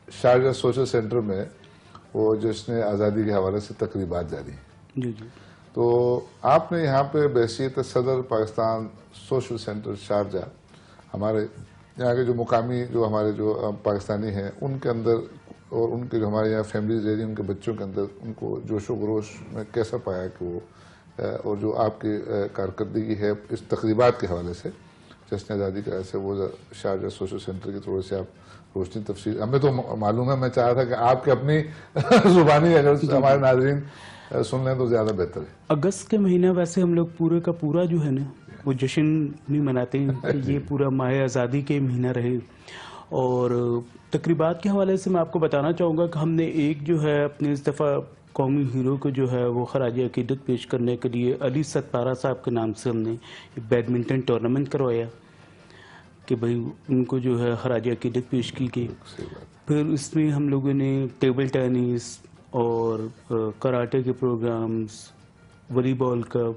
شارجہ سوشل سینٹر میں وہ جشن آزادی کے حوالے سے تقریبات جاری ہیں. جی جی. تو آپ نے یہاں پہ بحیثیت صدر پاکستان سوشل سینٹر شارجہ، ہمارے یہاں کے جو مقامی جو ہمارے جو پاکستانی ہیں ان کے اندر اور ان کے جو ہمارے یہاں فیملیز رہ رہی ہیں ان کے بچوں کے اندر ان کو جوش و خروش میں کیسا پایا کہ وہ اور جو آپ کی کارکردگی ہے اس تقریبات کے حوالے سے جشن آزادی کے حوالے سے، وہ شارجہ سوشل سینٹر کی تھوڑے سے آپ روشنی تفصیل. ہمیں تو معلوم ہے، میں چاہ رہا تھا کہ آپ کی اپنی زبانی اگر ہمارے ناظرین سن لیں تو زیادہ بہتر ہے. اگست کے مہینہ ویسے ہم لوگ پورے کا پورا جو ہے نا وہ جشن نہیں مناتے ہیں کہ یہ پورا ماہ آزادی کے مہینہ رہے. اور تقریبات کے حوالے سے میں آپ کو بتانا چاہوں گا کہ ہم نے ایک جو ہے اپنے اس دفعہ قومی ہیرو کو جو ہے وہ خراج عقیدت پیش کرنے کے لیے علی ستارہ صاحب کے نام سے ہم نے ایک بیڈمنٹن ٹورنامنٹ کروایا کہ بھئی ان کو جو ہے خراج عقیدت پیش کی گئی. پھر اس میں ہم لوگوں نے ٹیبل ٹینس اور کراٹے کے پروگرامز، والی بال کا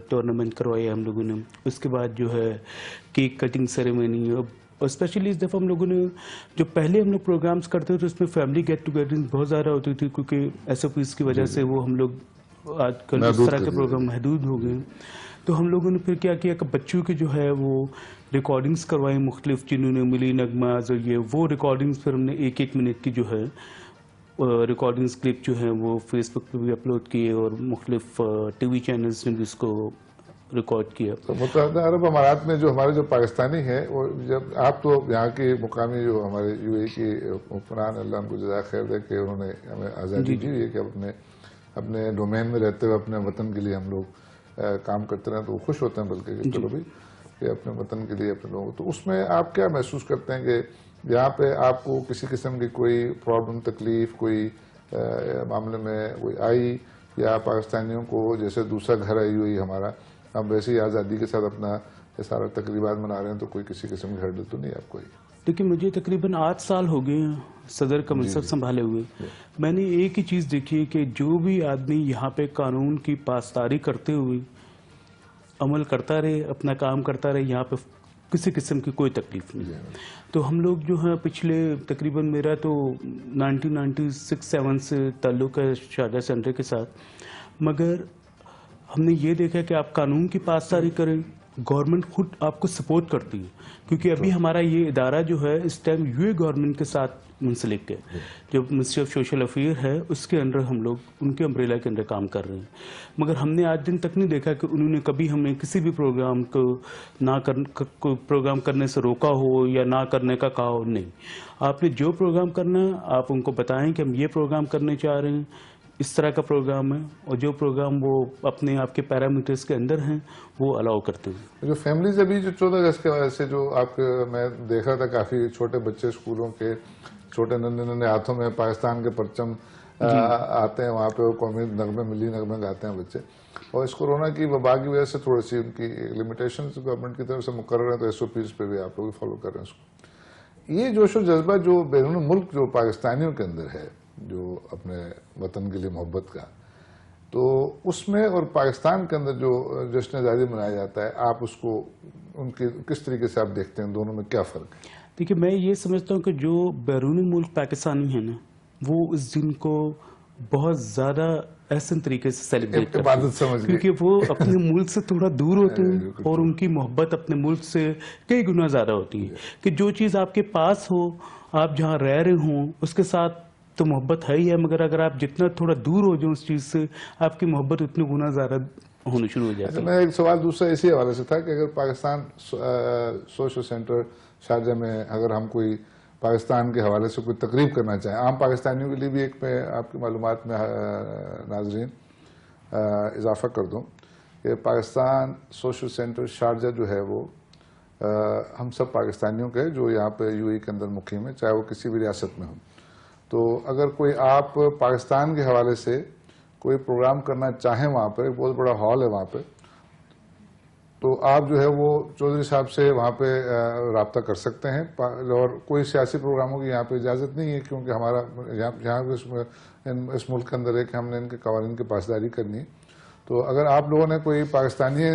ٹورنامنٹ کروایا ہم لوگوں نے. اس کے بعد جو ہے کیک کٹنگ سیریمنی. اور اسپیشلی اس دفعہ ہم لوگوں نے جو پہلے ہم لوگ پروگرامز کرتے تھے اس میں فیملی گیٹ ٹوگیدرنگ بہت زیادہ ہوتی تھی، کیونکہ ایس او پیز کی وجہ سے وہ ہم لوگ آج کل اس طرح کے پروگرام محدود ہو گئے. تو ہم لوگوں نے پھر کیا کیا کہ بچوں کے جو ہے وہ ریکارڈنگز کروائیں مختلف، جنہوں نے ملی نغماز اور یہ وہ ریکارڈنگز پھر ہم نے 1-1 منٹ کی جو ہے ریکارڈنگز کلپ جو ہیں وہ فیس بک پہ بھی اپلوڈ کیے اور مختلف ٹی وی چینلز نے بھی اس کو ریکارڈ کیا. تو متحدہ عرب امارات میں جو ہمارے جو پاکستانی ہیں، وہ جب آپ تو یہاں کے مقامی جو ہمارے یو اے کی حکمران، اللہ ان کو جزائے خیر دے کہ انہوں نے ہمیں آزادی دی ہے کہ اپنے ڈومین میں رہتے ہوئے اپنے وطن کے لیے ہم لوگ کام کرتے رہیں تو وہ خوش ہوتے ہیں، بلکہ کہ چلو بھائی کہ اپنے وطن کے لیے اپنے لوگوں. تو اس میں آپ کیا محسوس کرتے ہیں کہ یہاں پہ آپ کو کسی قسم کی کوئی پرابلم، تکلیف کوئی معاملے میں کوئی آئی، یا پاکستانیوں کو جیسے دوسرا گھر آئی ہوئی ہمارا، ہم ویسے ہی آزادی کے ساتھ اپنا یہ سارا تقریبات منا رہے ہیں، تو کوئی کسی قسم کی ہرڈل تو نہیں آپ کو؟ دیکھیے مجھے تقریباً 8 سال ہو گئے ہیں صدر کا منصب سنبھالے ہوئے. میں نے ایک ہی چیز دیکھی ہے کہ جو بھی آدمی یہاں پہ قانون کی پاسداری کرتے ہوئے عمل کرتا رہے، اپنا کام کرتا رہے، یہاں پہ کسی قسم کی کوئی تکلیف نہیں. تو ہم لوگ جو ہیں پچھلے تقریباً میرا تو 1996-7 سے تعلق ہے شارجہ سینٹر کے ساتھ، مگر ہم نے یہ دیکھا کہ آپ قانون کی پاسداری کریں، گورنمنٹ خود آپ کو سپورٹ کرتی ہے. کیونکہ ابھی ہمارا یہ ادارہ جو ہے اس ٹائم یو اے گورنمنٹ کے ساتھ منسلک ہے، جو منسٹری آف سوشل افیئر ہے اس کے انڈر ہم لوگ ان کے امبریلا کے اندر کام کر رہے ہیں. مگر ہم نے آج دن تک نہیں دیکھا کہ انہوں نے کبھی ہمیں کسی بھی پروگرام کو پروگرام کرنے سے روکا ہو یا نہ کرنے کا کہا ہو. نہیں، آپ نے جو پروگرام کرنا ہے آپ ان کو بتائیں کہ ہم یہ پروگرام کرنے چاہ رہے ہیں، اس طرح کا پروگرام ہے، اور جو پروگرام وہ اپنے آپ کے پیرامیٹرز کے اندر ہیں وہ الاؤ کرتے ہیں. جو فیملیز ابھی جو 14 اگست کے وجہ سے جو آپ کے میں دیکھ رہا تھا کافی چھوٹے بچے اسکولوں کے چھوٹے ننے ہاتھوں میں پاکستان کے پرچم آتے ہیں، وہاں پہ وہ قومی نغمے، ملی نغمے گاتے ہیں بچے. اور اس کورونا کی وبا کی وجہ سے تھوڑی سی ان کی لمیٹیشنز گورنمنٹ کی طرف سے مقرر ہیں، تو ایس او پیز پہ بھی آپ لوگ فالو کر رہے ہیں اس کو. یہ جوش و جذبہ جو بیرون ملک جو پاکستانیوں کے اندر ہے جو اپنے وطن کے لیے محبت کا، تو اس میں اور پاکستان کے اندر جو جشن آزادی منایا جاتا ہے، آپ اس کو ان کے کس طریقے سے آپ دیکھتے ہیں، دونوں میں کیا فرق ہے؟ دیکھیے میں یہ سمجھتا ہوں کہ جو بیرونی ملک پاکستانی ہیں نا وہ اس دن کو بہت زیادہ احسن طریقے سے سیلیبریٹ کرتے عبادت سمجھ ہیں، گئے۔ کیونکہ وہ اپنے ملک سے تھوڑا دور ہوتے ہیں اور ان کی محبت اپنے ملک سے کئی گنا زیادہ ہوتی ہے کہ جو چیز آپ کے پاس ہو، آپ جہاں رہ رہے ہوں، اس کے ساتھ تو محبت ہے ہی ہے، مگر اگر آپ جتنا تھوڑا دور ہو جائیں اس چیز سے، آپ کی محبت اتنی گنا زیادہ ہونا شروع ہو جاتی ہے۔ میں ایک سوال دوسرا اسی حوالے سے تھا کہ اگر پاکستان سوشل سینٹر شارجہ میں اگر ہم کوئی پاکستان کے حوالے سے کوئی تقریب کرنا چاہیں، عام پاکستانیوں کے لیے بھی ایک میں آپ کی معلومات میں ناظرین اضافہ کر دوں کہ پاکستان سوشل سینٹر شارجہ جو ہے وہ ہم سب پاکستانیوں کے جو یہاں پہ یو اے کے اندر مقیم ہے، چاہے وہ کسی بھی ریاست میں ہوں، تو اگر کوئی آپ پاکستان کے حوالے سے کوئی پروگرام کرنا چاہیں وہاں پر، ایک بہت بڑا ہال ہے وہاں پہ، تو آپ جو ہے وہ چودھری صاحب سے وہاں پہ رابطہ کر سکتے ہیں، اور کوئی سیاسی پروگراموں کی یہاں پہ اجازت نہیں ہے، کیونکہ ہمارا یہاں اس ملک کے اندر ہے کہ ہم نے ان کے قوانین کی پاسداری کرنی ہے۔ تو اگر آپ لوگوں نے کوئی پاکستانی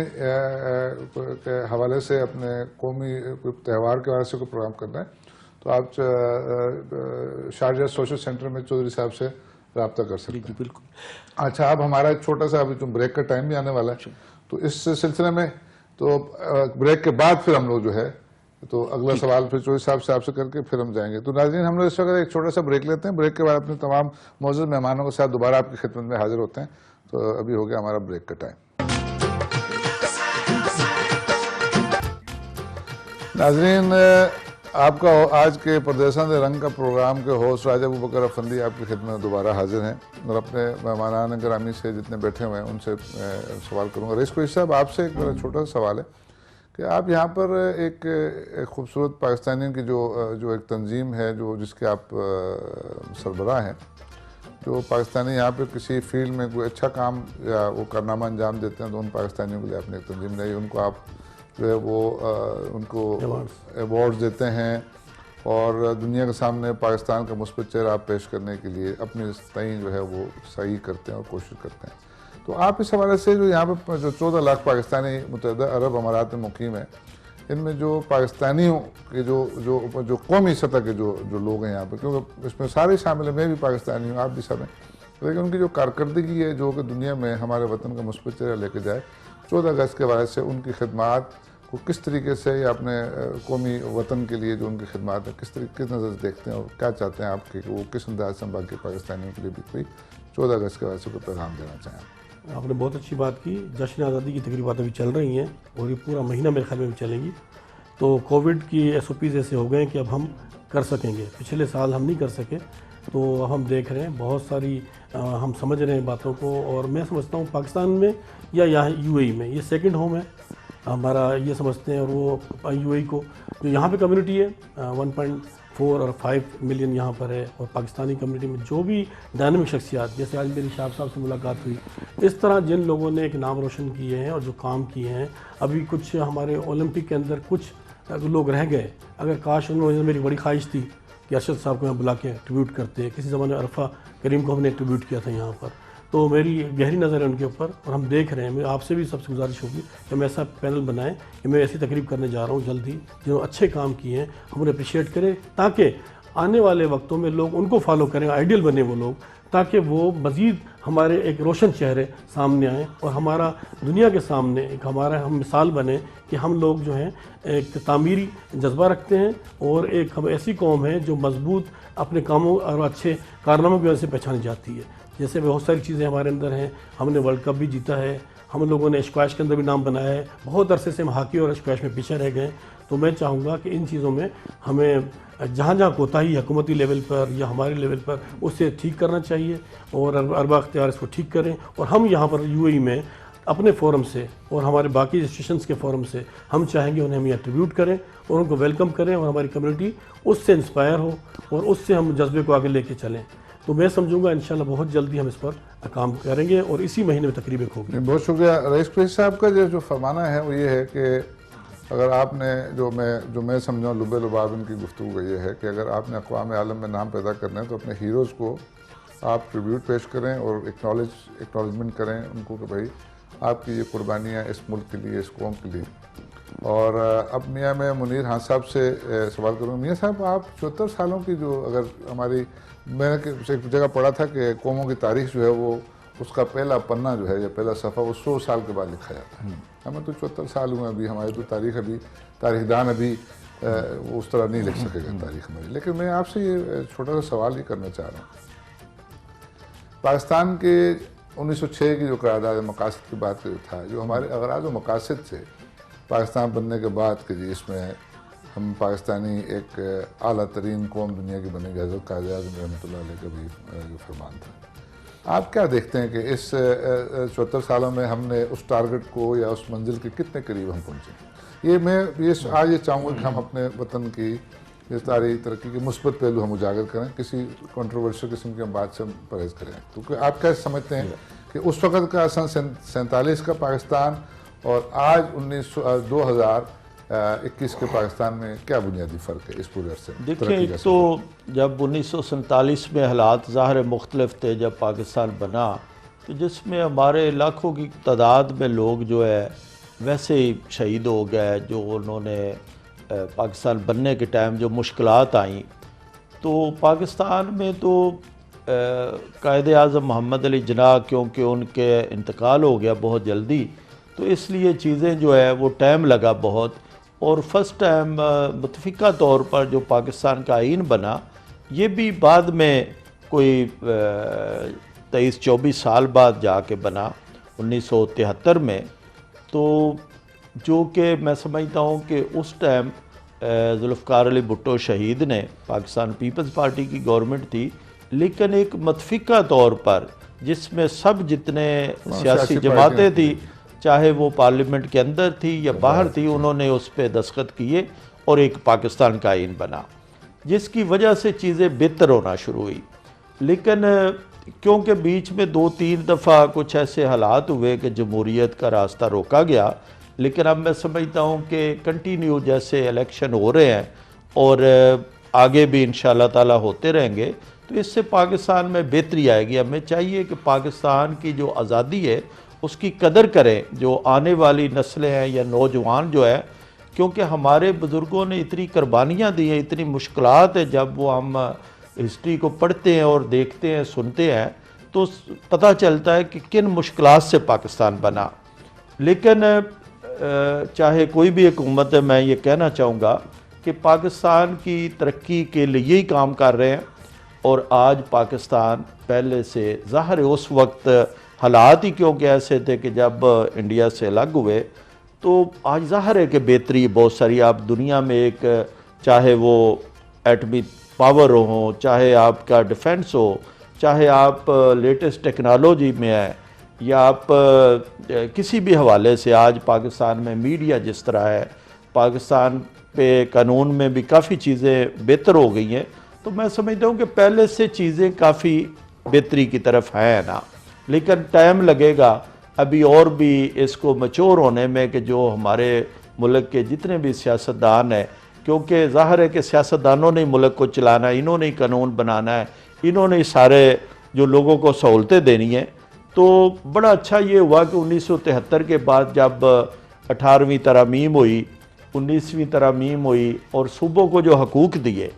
کے حوالے سے اپنے قومی کوئی تہوار کے حوالے سے کوئی پروگرام کرنا ہے تو آپ شارجہ سوشل سینٹر میں چودھری صاحب سے رابطہ کر سکتے ہیں۔ بالکل۔ اچھا، اب ہمارا ایک چھوٹا سا ابھی بریک کا ٹائم بھی آنے والا ہے، تو اس سلسلے میں تو بریک کے بعد پھر ہم لوگ جو ہے تو اگلا سوال پھر چودھری صاحب سے آپ سے کر کے پھر ہم جائیں گے۔ تو ناظرین، ہم لوگ اس وقت ایک چھوٹا سا بریک لیتے ہیں، بریک کے بعد اپنے تمام معزز مہمانوں کے ساتھ دوبارہ آپ کی خدمت میں حاضر ہوتے ہیں۔ تو ابھی ہو گیا ہمارا بریک کا ٹائم۔ ناظرین، آپ کا آج کے پردیساں دے رنگ کا پروگرام کے ہوسٹ راجہ ابوبکر افندی آپ کی خدمت میں دوبارہ حاضر ہیں، اور اپنے مہمانان گرامی سے جتنے بیٹھے ہوئے ہیں ان سے سوال کروں گا۔ رئیس کوئی صاحب، آپ سے ایک میرا چھوٹا سا سوال ہے کہ آپ یہاں پر ایک خوبصورت پاکستانیوں کی جو ایک تنظیم ہے جس کے آپ سربراہ ہیں، جو پاکستانی یہاں پہ کسی فیلڈ میں کوئی اچھا کام یا وہ کارنامہ انجام دیتے ہیں تو ان پاکستانیوں کے لیے آپ نے ایک تنظیم بنائی، ان کو آپ جو ہے وہ ان کو ایوارڈز دیتے ہیں اور دنیا کے سامنے پاکستان کا مثبت چہرہ آپ پیش کرنے کے لیے اپنی تئیں جو ہے وہ صحیح کرتے ہیں اور کوشش کرتے ہیں۔ تو آپ اس حوالے سے جو یہاں پہ جو 14 لاکھ پاکستانی متحدہ عرب امارات میں مقیم ہیں، ان میں جو پاکستانیوں کے جو قومی سطح کے جو لوگ ہیں یہاں پہ، کیونکہ اس میں سارے شامل ہیں، میں بھی پاکستانی ہوں، آپ بھی سب ہیں، لیکن ان کی جو کارکردگی ہے جو کہ دنیا میں ہمارے وطن کا مثبت چہرہ لے کے جائے، 14 اگست کے حوالے سے ان کی خدمات کو کس طریقے سے یا اپنے قومی وطن کے لیے جو ان کی خدمات ہیں کس نظر سے دیکھتے ہیں اور کیا چاہتے ہیں آپ کہ وہ کس انداز سے باقی پاکستانیوں کے لیے بھی کوئی 14 اگست کے حوالے سے کوئی پیغام دینا چاہیں؟ آپ نے بہت اچھی بات کی۔ جشن آزادی کی تقریبات ابھی چل رہی ہیں اور یہ پورا مہینہ میرے خیال میں بھی چلیں گی، تو کووڈ کی SOPs ایسے ہو گئے ہیں کہ اب ہم کر سکیں گے، پچھلے سال ہم نہیں کر سکے، تو ہم دیکھ رہے ہیں بہت ساری ہم سمجھ رہے ہیں باتوں کو، اور میں سمجھتا ہوں پاکستان میں یا یہاں UAE میں یہ سیکنڈ ہوم ہے ہمارا، یہ سمجھتے ہیں، اور وہ UAE کو جو یہاں پہ کمیونٹی ہے 1.4 اور 5 ملین یہاں پر ہے، اور پاکستانی کمیونٹی میں جو بھی ڈائنامک شخصیات، جیسے آج میری شاہ صاحب سے ملاقات ہوئی، اس طرح جن لوگوں نے ایک نام روشن کیے ہیں اور جو کام کیے ہیں، ابھی کچھ ہمارے اولمپک کے اندر کچھ لوگ رہ گئے، اگر کاش ان میں میری بڑی خواہش تھی کہ ارشد صاحب کو میں بلا کے ٹریبیوٹ کرتے، کسی زمانے میں عرفہ کریم کو ہم نے ٹریبیوٹ کیا تھا یہاں پر، تو میری گہری نظر ہے ان کے اوپر، اور ہم دیکھ رہے ہیں، میں آپ سے بھی سب سے گزارش ہوگی کہ ہم ایسا پینل بنائیں کہ میں ایسی تقریب کرنے جا رہا ہوں جلدی، جو اچھے کام کیے ہیں ہم انہیں اپریشیٹ کریں، تاکہ آنے والے وقتوں میں لوگ ان کو فالو کریں، آئیڈیل بنے وہ لوگ، تاکہ وہ مزید ہمارے ایک روشن چہرے سامنے آئیں اور ہمارا دنیا کے سامنے ایک ہمارا ہم مثال بنے کہ ہم لوگ جو ہیں ایک تعمیری جذبہ رکھتے ہیں، اور ایک ہم ایسی قوم ہے جو مضبوط اپنے کاموں اور اچھے کارناموں کی وجہ سے پہچانی جاتی ہے۔ جیسے بہت ساری چیزیں ہمارے اندر ہیں، ہم نے ورلڈ کپ بھی جیتا ہے، ہم لوگوں نے اسکواش کے اندر بھی نام بنایا ہے، بہت عرصے سے ہم ہاکی اور اسکواش میں پیچھے رہ گئے، تو میں چاہوں گا کہ ان چیزوں میں ہمیں جہاں جہاں کوتاہی حکومتی لیول پر یا ہمارے لیول پر اسے ٹھیک کرنا چاہیے، اور اربا اختیار اس کو ٹھیک کریں، اور ہم یہاں پر UAE میں اپنے فورم سے اور ہمارے باقی انسٹیٹیوشنز کے فورم سے ہم چاہیں گے انہیں ہم یہ ٹریبیوٹ کریں اور ان کو ویلکم کریں، اور ہماری کمیونٹی اس سے انسپائر ہو اور اس سے ہم جذبے کو آگے لے کے چلیں۔ تو میں سمجھوں گا انشاءاللہ بہت جلدی ہم اس پر کام کریں گے، اور اسی مہینے میں تقریبیں ہوگی۔ بہت شکریہ رئیس قریشی صاحب کا۔ جو فرمانا ہے وہ یہ ہے کہ اگر آپ نے جو میں سمجھا لب لباب ان کی گفتگو یہ ہے کہ اگر آپ نے اقوام عالم میں نام پیدا کرنا ہے تو اپنے ہیروز کو آپ ٹریبیوٹ پیش کریں اور ایکنالجمنٹ کریں ان کو کہ بھائی آپ کی یہ قربانیاں اس ملک کے لیے، اس قوم کے لیے. اور اب میاں میں منیر خان صاحب سے سوال کروں. میاں صاحب، آپ 74 سالوں کی جو اگر ہماری، میں نے ایک جگہ پڑھا تھا کہ قوموں کی تاریخ جو ہے وہ اس کا پہلا پنہ جو ہے یا پہلا صفحہ وہ 100 سال کے بعد لکھا جاتا ہے. ہمیں تو 74 سال ہوئے ابھی، ہماری تو تاریخ دان ابھی وہ اس طرح نہیں لکھ سکے گا تاریخ ہماری. لیکن میں آپ سے یہ چھوٹا سا سوال ہی کرنا چاہ رہا ہوں. پاکستان کے 1906 کی جو قرارداد مقاصد کی بات جو تھا، جو ہمارے اغراض و مقاصد تھے پاکستان بننے کے بعد کہ جی اس میں ہم پاکستانی ایک اعلیٰ ترین قوم دنیا کی بنے گی، حضرت قائد اعظم رحمۃ اللہ علیہ کا بھی جو فرمان تھا. آپ کیا دیکھتے ہیں کہ اس 74 سالوں میں ہم نے اس ٹارگٹ کو یا اس منزل کے کتنے قریب ہم پہنچے؟ آج یہ چاہوں گا کہ ہم اپنے وطن کی اس تاریخی ترقی کے مثبت پہلو ہم اجاگر کریں، کسی کنٹروورشل قسم کی ہم بات سے ہم پرہیز کریں. کیونکہ آپ کیا سمجھتے ہیں کہ اس وقت کا 47 کا پاکستان اور آج 2021 کے پاکستان میں کیا بنیادی فرق ہے اس پورے عرصے میں؟ دیکھیں، ایک تو جب 1947 میں حالات ظاہر مختلف تھے، جب پاکستان بنا تو جس میں ہمارے لاکھوں کی تعداد میں لوگ جو ہے ویسے ہی شہید ہو گئے، جو انہوں نے پاکستان بننے کے ٹائم جو مشکلات آئیں. تو پاکستان میں تو قائد اعظم محمد علی جناح کیونکہ ان کے انتقال ہو گیا بہت جلدی، تو اس لیے چیزیں جو ہے وہ ٹائم لگا بہت. اور فرسٹ ٹائم متفقہ طور پر جو پاکستان کا آئین بنا یہ بھی بعد میں کوئی 23-24 سال بعد جا کے بنا 1973 میں. تو جو کہ میں سمجھتا ہوں کہ اس ٹائم ذوالفقار علی بھٹو شہید نے، پاکستان پیپلز پارٹی کی گورنمنٹ تھی لیکن ایک متفقہ طور پر جس میں سب جتنے سیاسی جماعتیں تھیں، چاہے وہ پارلیمنٹ کے اندر تھی یا باہر تھی، انہوں نے اس پہ دستخط کیے اور ایک پاکستان کا آئین بنا، جس کی وجہ سے چیزیں بہتر ہونا شروع ہوئی. لیکن کیونکہ بیچ میں 2-3 دفعہ کچھ ایسے حالات ہوئے کہ جمہوریت کا راستہ روکا گیا. لیکن اب میں سمجھتا ہوں کہ کنٹینیو جیسے الیکشن ہو رہے ہیں اور آگے بھی انشاءاللہ تعالی ہوتے رہیں گے تو اس سے پاکستان میں بہتری آئے گی. ہمیں چاہیے کہ پاکستان کی جو آزادی ہے اس کی قدر کریں، جو آنے والی نسلیں ہیں یا نوجوان جو ہے، کیونکہ ہمارے بزرگوں نے اتنی قربانیاں دی ہیں، اتنی مشکلات ہیں. جب وہ ہم ہسٹری کو پڑھتے ہیں اور دیکھتے ہیں، سنتے ہیں تو پتہ چلتا ہے کہ کن مشکلات سے پاکستان بنا. لیکن چاہے کوئی بھی حکومت ہے، میں یہ کہنا چاہوں گا کہ پاکستان کی ترقی کے لیے ہی کام کر رہے ہیں. اور آج پاکستان پہلے سے ظاہر اس وقت حالات ہی کیونکہ ایسے تھے کہ جب انڈیا سے الگ ہوئے، تو آج ظاہر ہے کہ بہتری بہت ساری. آپ دنیا میں ایک چاہے وہ ایٹمی پاور ہو، چاہے آپ کا ڈیفنس ہو، چاہے آپ لیٹسٹ ٹیکنالوجی میں ہیں یا آپ کسی بھی حوالے سے، آج پاکستان میں میڈیا جس طرح ہے، پاکستان پہ قانون میں بھی کافی چیزیں بہتر ہو گئی ہیں. تو میں سمجھتا ہوں کہ پہلے سے چیزیں کافی بہتری کی طرف ہیں نا، لیکن ٹائم لگے گا ابھی اور بھی اس کو میچور ہونے میں کہ جو ہمارے ملک کے جتنے بھی سیاستدان ہیں، کیونکہ ظاہر ہے کہ سیاستدانوں نے ملک کو چلانا ہے، انہوں نے قانون بنانا ہے، انہوں نے سارے جو لوگوں کو سہولتیں دینی ہیں. تو بڑا اچھا یہ ہوا کہ 1973 کے بعد جب 18ویں ترامیم ہوئی، 19ویں ترامیم ہوئی اور صوبوں کو جو حقوق دیے،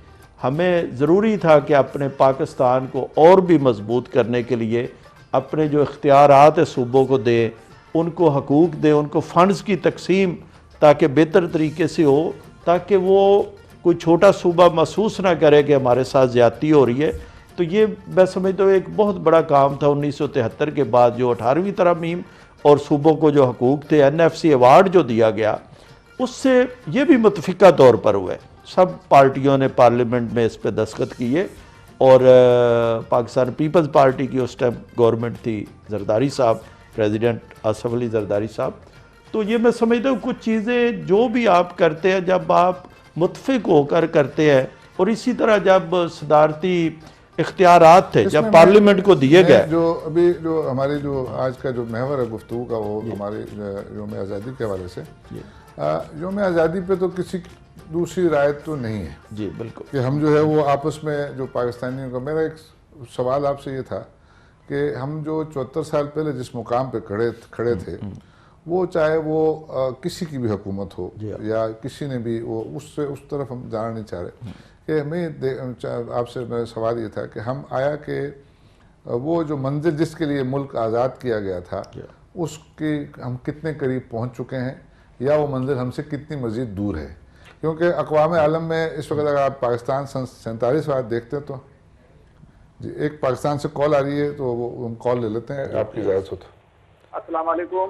ہمیں ضروری تھا کہ اپنے پاکستان کو اور بھی مضبوط کرنے کے لیے اپنے جو اختیارات صوبوں کو دیں، ان کو حقوق دیں، ان کو فنڈز کی تقسیم تاکہ بہتر طریقے سے ہو، تاکہ وہ کوئی چھوٹا صوبہ محسوس نہ کرے کہ ہمارے ساتھ زیادتی ہو رہی ہے. تو یہ میں سمجھتا ہوں ایک بہت بڑا کام تھا 1973 کے بعد جو 18ویں ترامیم اور صوبوں کو جو حقوق تھے، NFC ایوارڈ جو دیا گیا، اس سے یہ بھی متفقہ طور پر ہوئے. سب پارٹیوں نے پارلیمنٹ میں اس پہ دستخط کیے اور پاکستان پیپلز پارٹی کی اس ٹائم گورنمنٹ تھی، زرداری صاحب، پریزیڈنٹ آصف علی زرداری صاحب. تو یہ میں سمجھتا ہوں کچھ چیزیں جو بھی آپ کرتے ہیں جب آپ متفق ہو کر کرتے ہیں، اور اسی طرح جب صدارتی اختیارات تھے جب پارلیمنٹ کو دیے گئے. جو ابھی جو ہماری جو آج کا جو محور ہے گفتگو کا وہ ہمارے یوم آزادی کے حوالے سے، یوم آزادی پہ تو کسی دوسری رائے تو نہیں ہے جی بالکل کہ ہم جو ہے وہ آپس میں جو پاکستانیوں کا، میرا ایک سوال آپ سے یہ تھا کہ ہم جو 74 سال پہلے جس مقام پہ کھڑے تھے، وہ چاہے وہ کسی کی بھی حکومت ہو یا کسی نے بھی، وہ اس طرف ہم جانا نہیں چاہ رہے کہ ہمیں آپ سے میرا سوال یہ تھا کہ ہم آیا کہ وہ جو منزل جس کے لیے ملک آزاد کیا گیا تھا اس کی ہم کتنے قریب پہنچ چکے ہیں، یا وہ منزل ہم سے کتنی مزید دور ہے؟ کیونکہ اقوام عالم میں اس وقت اگر آپ پاکستان 47 بار دیکھتے ہیں تو جی ایک پاکستان سے کال آ رہی ہے تو وہ ہم کال لے لیتے ہیں، آپ کی اجازت ہو تو. السلام علیکم.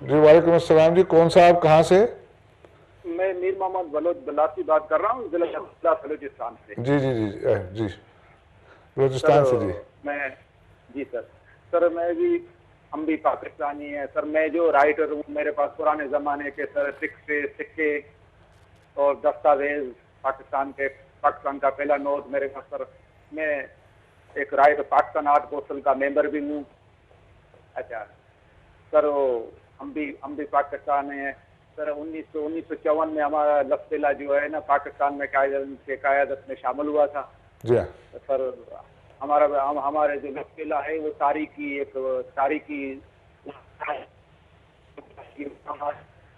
جی وعلیکم السلام جی، کون صاحب کہاں سے؟ میں میر محمد بلاسی بات کر رہا ہوں ضلع بلوچستان سے. جی جی جی جی بلوچستان سے. جی میں جی سر میں بھی، ہم بھی پاکستانی ہیں سر. میں جو رائٹر ہوں، میرے پاس پرانے زمانے کے سر سکے اور دستاویز پاکستان کا پہلا نوٹ میرے پاس سر. میں ایک رائٹر پاکستان آرٹ کونسل کا ممبر بھی ہوں. اچھا سر، ہم بھی پاکستان ہیں سر. 1954 میں ہمارا لفظ جو ہے نا پاکستان میں قیادت میں شامل ہوا تھا. جی سر ہمارے جو لفظ ہے وہ تاریخی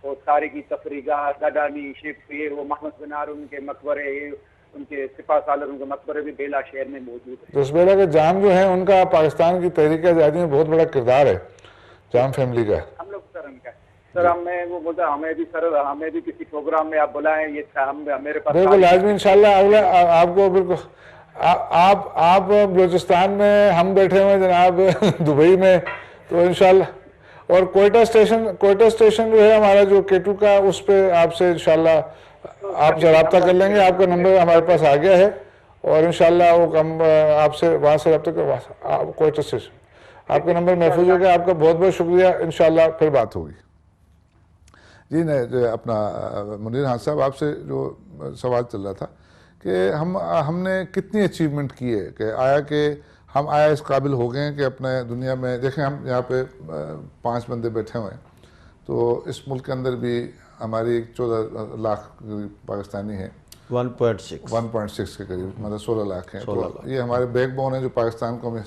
اور تاریخی تفریحات گڈانی شیخ وہ محمد بنار ان کے مقبرے، ان کے سپاہ سالار ان کے مقبرے بھی بیلا شہر میں موجود ہے. جس بیلا کے جام جو ہیں ان کا پاکستان کی تحریک آزادی میں بہت بڑا کردار ہے، جام فیملی کا. ہم لوگ سر ان کا سر ہمیں وہ بولتا ہمیں بھی کسی پروگرام میں آپ بلائیں. یہ میرے پاس بالکل لازمی انشاءاللہ. اگلا آپ کو بالکل آپ بلوچستان میں، ہم بیٹھے ہوئے جناب دبئی میں، تو انشاءاللہ. اور کوئٹہ اسٹیشن جو ہے ہمارا جو K2 کا، اس پہ آپ سے انشاءاللہ آپ سے رابطہ کر لیں گے. آپ کا نمبر ہمارے پاس آ گیا ہے اور انشاءاللہ وہ ہم آپ سے وہاں سے رابطہ کر کوئٹہ اسٹیشن آپ کا نمبر محفوظ ہو گیا. آپ کا بہت بہت شکریہ. انشاءاللہ پھر بات ہوگی. جی نہیں اپنا منیر خان صاحب، آپ سے جو سوال چل رہا تھا کہ ہم نے کتنی اچیومنٹ کی ہے، کہ ہم اس قابل ہو گئے ہیں کہ اپنے دنیا میں دیکھیں. ہم یہاں پہ 5 بندے بیٹھے ہوئے ہیں، تو اس ملک کے اندر بھی ہماری 14 لاکھ پاکستانی ہیں. 1.6 کے قریب، مطلب 16 لاکھ ہیں. تو یہ ہمارے بیک بون ہیں جو پاکستان کو میں.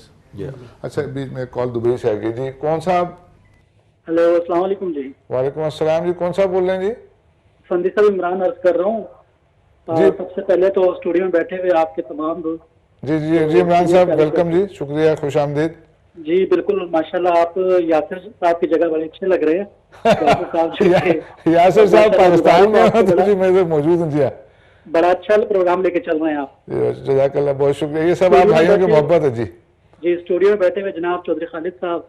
اچھا بیچ میں کال دبئی سے آ گئی. جی کون صاحب؟ ہلو السلام علیکم. جی وعلیکم السلام. جی کون صاحب بول رہے ہیں؟ جی فندی صاحب عمران عرض کر رہا ہوں. سب سے پہلے تو اسٹوڈیو میں بیٹھے ہوئے آپ کے تمام دوست. جی عمران صاحب ویلکم. جی شکریہ، خوش آمدید. جی بالکل ماشاءاللہ. آپ یاسر صاحب کی جگہ بڑے اچھے لگ رہے ہیں. یاسر صاحب پاکستان میں موجود ہیں. جی بڑا اچھا پروگرام لے کے چل رہے ہیں آپ. جزاک اللہ، بہت شکریہ. یہ سب آپ بھائیوں کی محبت ہے. جی اسٹوڈیو میں بیٹھے ہوئے جناب چودھری خالد صاحب،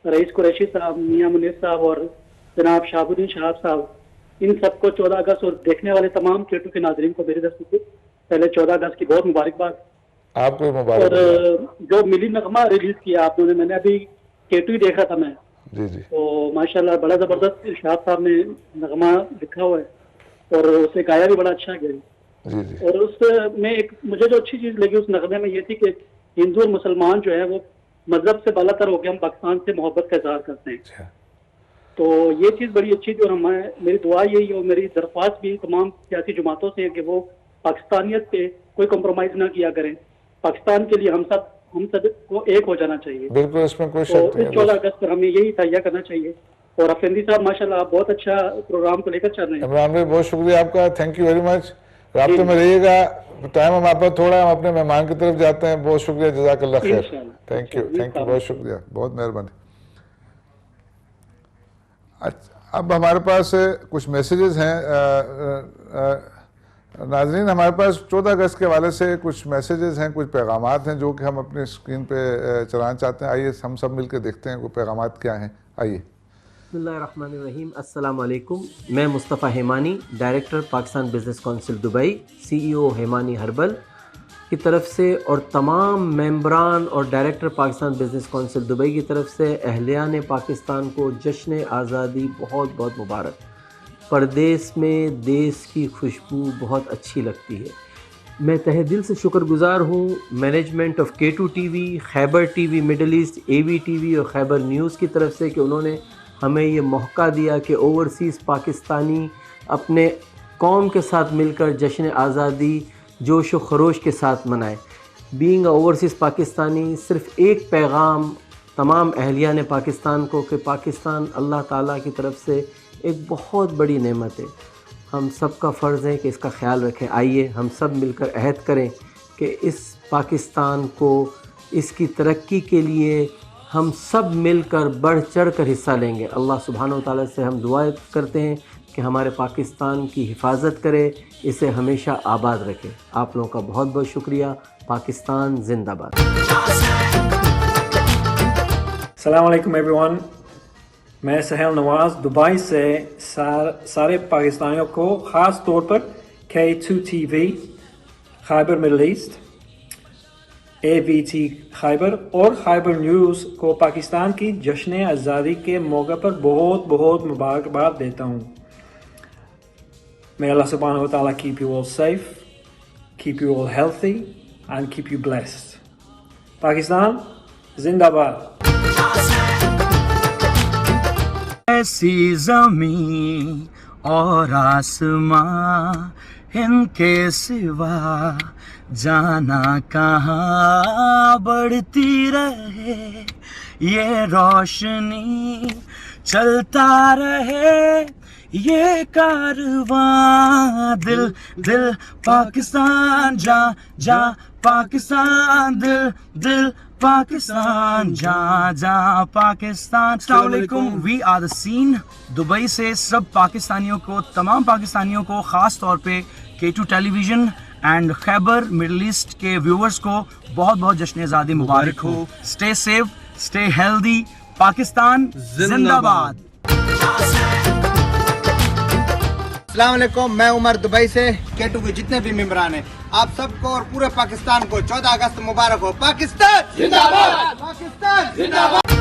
رئیس قریشی صاحب، میاں منیر صاحب اور جناب شہاب الدین شہاب صاحب، ان سب کو 14 اگست اور دیکھنے والے تمام K2 کے ناظرین کو میری طرف سے پہلے 14 اگست کی بہت مبارکباد. آپ کو مبارک. اور جو ملی نغمہ ریلیز کیا آپ نے، میں نے ابھی K2 ہی دیکھا تھا میں. جی تو ماشاءاللہ بڑا زبردست ارشاد صاحب نے نغمہ لکھا ہوا ہے اور اسے گایا بھی بڑا اچھا گیا. جی اور اس میں ایک مجھے جو اچھی چیز لگی اس نغمے میں یہ تھی کہ ہندو اور مسلمان جو ہے وہ مذہب سے بالا تر ہو کے ہم پاکستان سے محبت کا اظہار کرتے ہیں. تو یہ چیز بڑی اچھی تھی. اور میری دعا یہی اور میری درخواست بھی تمام سیاسی جماعتوں سے ہے کہ وہ پاکستانیت پہ کوئی کمپرومائز نہ کیا کریں. پاکستان کے لیے ہم سب کو ایک ہو جانا چاہیے. بالکل، اس میں کوئی تو شک نہیں. اس 14 اگست پر ہمیں یہی تہیہ کرنا چاہیے. اور افندی صاحب ماشاءاللہ آپ بہت اچھا پروگرام کو لے کر چل رہے ہیں. عمران بھائی بہت شکریہ آپ کا. Thank you very much. رابطے میں رہیے گا. ٹائم ہمارے پاس تھوڑا ہے، ہم اپنے مہمان کی طرف جاتے ہیں. بہت شکریہ، جزاک اللہ خیر. تھینک یو بہت شکریہ، بہت مہربانی. اب ہمارے پاس کچھ میسیجز ہیں ناظرین. ہمارے پاس 14 اگست کے حوالے سے کچھ میسیجز ہیں، کچھ پیغامات ہیں جو کہ ہم اپنی اسکرین پہ چلانا چاہتے ہیں. آئیے ہم سب مل کے دیکھتے ہیں وہ پیغامات کیا ہیں. آئیے. بسم اللہ الرحمن الرحیم. السلام علیکم. میں Mustafa Hemani, director Pakistan business council Dubai, CEO Hemani herbal کی طرف سے اور تمام ممبران اور director Pakistan business council Dubai کی طرف سے اہلیان پاکستان کو جشن آزادی بہت بہت مبارک. پردیس میں دیس کی خوشبو بہت اچھی لگتی ہے. میں تہہ دل سے شکر گزار ہوں management of K2 TV، Khyber T V middle east, AV TV اور خیبر نیوز کی طرف سے کہ انہوں نے ہمیں یہ موقع دیا کہ اوورسیز پاکستانی اپنے قوم کے ساتھ مل کر جشن آزادی جوش و خروش کے ساتھ منائے. بینگ اے اوورسیز پاکستانی صرف ایک پیغام تمام اہلیان پاکستان کو کہ پاکستان اللہ تعالیٰ کی طرف سے ایک بہت بڑی نعمت ہے. ہم سب کا فرض ہے کہ اس کا خیال رکھیں. آئیے ہم سب مل کر عہد کریں کہ اس پاکستان کو اس کی ترقی کے لیے ہم سب مل کر بڑھ چڑھ کر حصہ لیں گے. اللہ سبحانہ و تعالیٰ سے ہم دعا کرتے ہیں کہ ہمارے پاکستان کی حفاظت کرے، اسے ہمیشہ آباد رکھے. آپ لوگوں کا بہت بہت شکریہ. پاکستان زندہ باد. السلام علیکم ایوری ون. میں سہیل نواز دبئی سے سارے پاکستانیوں کو خاص طور پر K2 TV، خیبر مڈل ایسٹ، AVT خیبر اور خیبر نیوز کو پاکستان کی جشن آزادی کے موقع پر بہت بہت مبارکباد دیتا ہوں. May Allah subhanahu wa ta'ala keep you all safe, keep you all healthy and keep you blessed. Pakistan زندہ باد. ایسی زمین اور آسماں ان کے سوا جانا کہاں، بڑھتی رہے یہ روشنی، چلتا رہے یہ کارواں. دل دل پاکستان، جا جا پاکستان، دل دل پاکستان، جا جا پاکستان. السلام علیکم، we are the scene. Dubai سے سب پاکستانیوں کو، تمام پاکستانیوں کو، خاص طور پہ K2 television and Khyber middle east کے ویورز کو بہت بہت جشن آزادی مبارک ہو. Stay safe, stay healthy. Pakistan زندہ باد. السلام علیکم، میں عمر دبئی سے. K2 کے جتنے بھی ممبران ہیں، آپ سب کو اور پورے پاکستان کو 14 اگست مبارک ہو. پاکستان زندہ باد. پاکستان زندہ باد.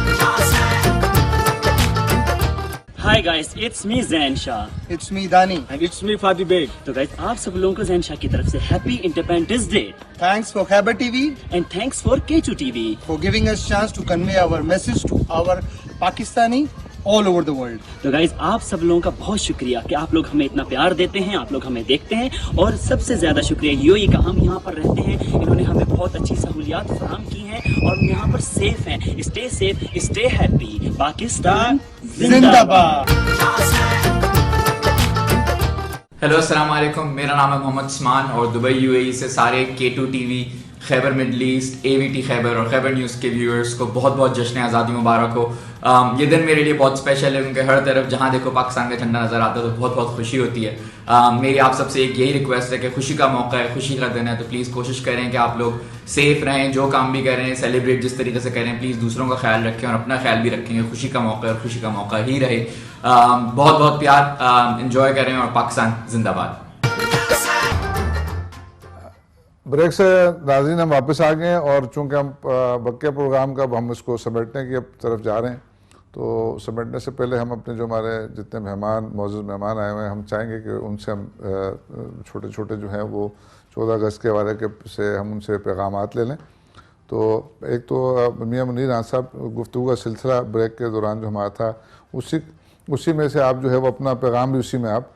Hi guys, it's me Zain Shah. It's me Dani. And it's me Fadi Beg. تو guys آپ سب لوگوں کو زین شاہ کی طرف سے happy independence day. Thanks for Khyber TV and thanks for K2 TV for giving us chance to convey our message to our Pakistani all over the world. تو guys آپ سب لوگوں کا بہت شکریہ کہ آپ لوگ ہمیں اتنا پیار دیتے ہیں، آپ لوگ ہمیں دیکھتے ہیں. اور سب سے زیادہ شکریہ یہ کہ ہم یہاں پر رہتے ہیں، انہوں نے ہمیں بہت اچھی سہولیات فراہم کی ہیں اور ہم یہاں پر سیف ہیں. Stay safe, stay happy. Pakistan زندہ باد. ہیلو السلام علیکم، میرا نام ہے محمد عثمان اور دبئی UAE سے سارے K2 TV، خیبر مڈل ایسٹ، AVT خیبر اور خیبر نیوز کے ویورز کو بہت بہت جشن آزادی مبارک ہو. یہ دن میرے لیے بہت اسپیشل ہے کیونکہ ہر طرف جہاں دیکھو پاکستان کا جھنڈا نظر آتا ہے تو بہت بہت خوشی ہوتی ہے. میری آپ سب سے ایک یہی ریکویسٹ ہے کہ خوشی کا موقع ہے، خوشی کا دن ہے، تو پلیز کوشش کریں کہ آپ لوگ سیف رہیں. جو کام بھی کریں، سیلیبریٹ جس طریقے سے کریں، پلیز دوسروں کا خیال رکھیں اور اپنا خیال بھی رکھیں. خوشی کا موقع ہے اور خوشی کا موقع ہی رہے. بہت بہت پیار، انجوائے کریں اور پاکستان زندہ باد. بریک سے ناظرین ہم واپس آ گئے اور چونکہ ہم بقیہ پروگرام کا اب ہم اس کو سمیٹنے کی طرف جا رہے ہیں، تو سمیٹنے سے پہلے ہم اپنے جو ہمارے جتنے مہمان، معزز مہمان آئے ہوئے ہیں، ہم چاہیں گے کہ ان سے ہم چھوٹے چھوٹے جو ہیں وہ 14 اگست کے حوالے سے ہم ان سے پیغامات لے لیں. تو ایک تو میاں منیر آن صاحب، گفتگو کا سلسلہ بریک کے دوران جو ہمارا تھا اسی میں سے آپ جو ہے وہ اپنا پیغام بھی اسی میں آپ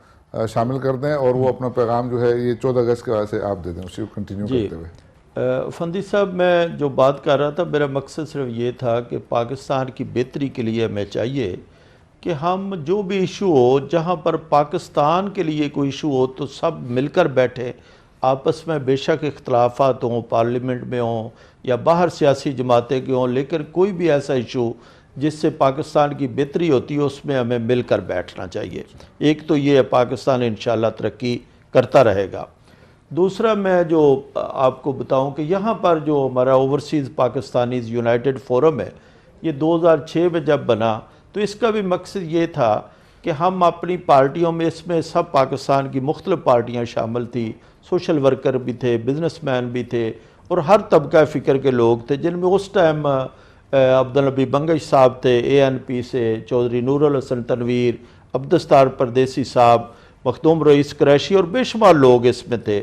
شامل کر دیں اور وہ اپنا پیغام جو ہے یہ 14 اگست کے وجہ سے آپ دے دیں، اسی کو کنٹینیو کرتے ہوئے. فندی صاحب، میں جو بات کر رہا تھا میرا مقصد صرف یہ تھا کہ پاکستان کی بہتری کے لیے ہمیں چاہیے کہ ہم جو بھی ایشو ہو، جہاں پر پاکستان کے لیے کوئی ایشو ہو تو سب مل کر بیٹھیں. آپس میں بے شک اختلافات ہوں، پارلیمنٹ میں ہوں یا باہر سیاسی جماعتیں کے ہوں، لیکن کوئی بھی ایسا ایشو جس سے پاکستان کی بہتری ہوتی ہے اس میں ہمیں مل کر بیٹھنا چاہیے. ایک تو یہ ہے پاکستان انشاءاللہ ترقی کرتا رہے گا. دوسرا میں جو آپ کو بتاؤں کہ یہاں پر جو ہمارا اوورسیز پاکستانیز یونائٹڈ فورم ہے، یہ 2006 میں جب بنا تو اس کا بھی مقصد یہ تھا کہ ہم اپنی پارٹیوں میں، اس میں سب پاکستان کی مختلف پارٹیاں شامل تھیں، سوشل ورکر بھی تھے، بزنس مین بھی تھے اور ہر طبقہ فکر کے لوگ تھے، جن میں اس ٹائم عبدالنبی بنگش صاحب تھے ANP سے، چودھری نور الحسن تنویر، عبدالستار پردیسی صاحب، مخدوم رئیس قریشی اور بے شمار لوگ اس میں تھے.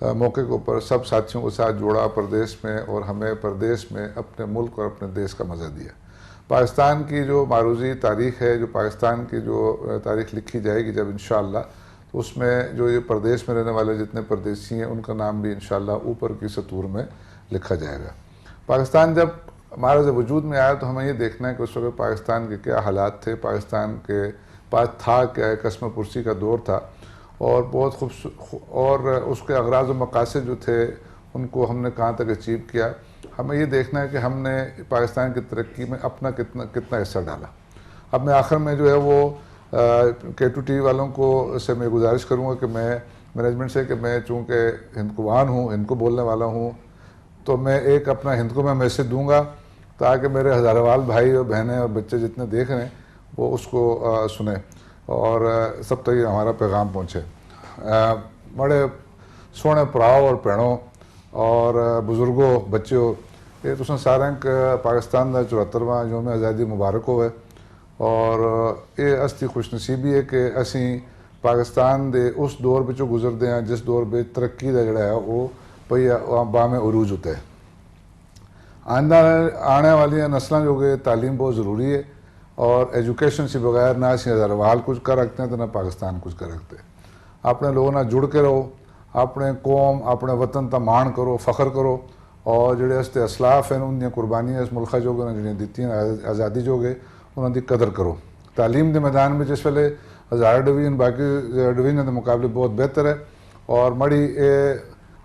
موقع کے اوپر سب ساتھیوں کے ساتھ جوڑا پردیس میں، اور ہمیں پردیس میں اپنے ملک اور اپنے دیش کا مزہ دیا۔ پاکستان کی جو معروضی تاریخ ہے، جو پاکستان کی جو تاریخ لکھی جائے گی جب انشاءاللہ، تو اس میں جو یہ پردیس میں رہنے والے جتنے پردیسی ہیں ان کا نام بھی انشاءاللہ اوپر کی سطور میں لکھا جائے گا۔ پاکستان جب ہمارے وجود میں آیا تو ہمیں یہ دیکھنا ہے کہ اس وقت پاکستان کے کیا حالات تھے، پاکستان کے پاس تھا کیا، قسم پرسی کا دور تھا، اور بہت اور اس کے اغراض و مقاصد جو تھے ان کو ہم نے کہاں تک اچیو کیا۔ ہمیں یہ دیکھنا ہے کہ ہم نے پاکستان کی ترقی میں اپنا کتنا حصہ ڈالا۔ اب میں آخر میں جو ہے وہ K2 TV والوں کو سے میں گزارش کروں گا کہ میں مینجمنٹ سے کہ میں چونکہ ہندکوان ہوں، ہند کو بولنے والا ہوں، تو میں ایک اپنا ہند کو میں میسج دوں گا تاکہ میرے ہزاروال بھائی اور بہنیں اور بچے جتنے دیکھ رہے ہیں وہ اس کو سنیں اور سب تک ہمارا پیغام پہنچے۔ بڑے سونے پراؤ اور پیڑوں اور بزرگوں بچوں، یہ تساں سارے پاکستان کا 74واں یوم آزادی مبارک ہوئے، اور یہ اس کی خوش نصیبی ہے کہ اسی پاکستان دے اس دور بچوں گزرتے ہیں جس دور بچ ترقی کا جڑا ہے وہ پئی بام عروج ہوتا ہے۔ آئندہ آنے والی نسلیں جو کہ تعلیم بہت ضروری ہے، اور ایجوکیشن سے بغیر نہ اسی ہزاروال کچھ کر رکھتے ہیں تو نہ پاکستان کچھ کر رکھتے ہیں۔ اپنے لوگوں نہ جڑ کے رہو، اپنے قوم اپنے وطن تا مان کرو، فخر کرو، اور جڑے اس تے اسلاف ہیں ان دی قربانیاں اس ملکہ جو کہ جڑی دیتی ہیں آزادی جو کہ انہوں دی قدر کرو۔ تعلیم دے میدان میں جس ویلے ہزار ڈویژن باقی ڈویژن کے مقابلے بہت بہتر ہے، اور مڑی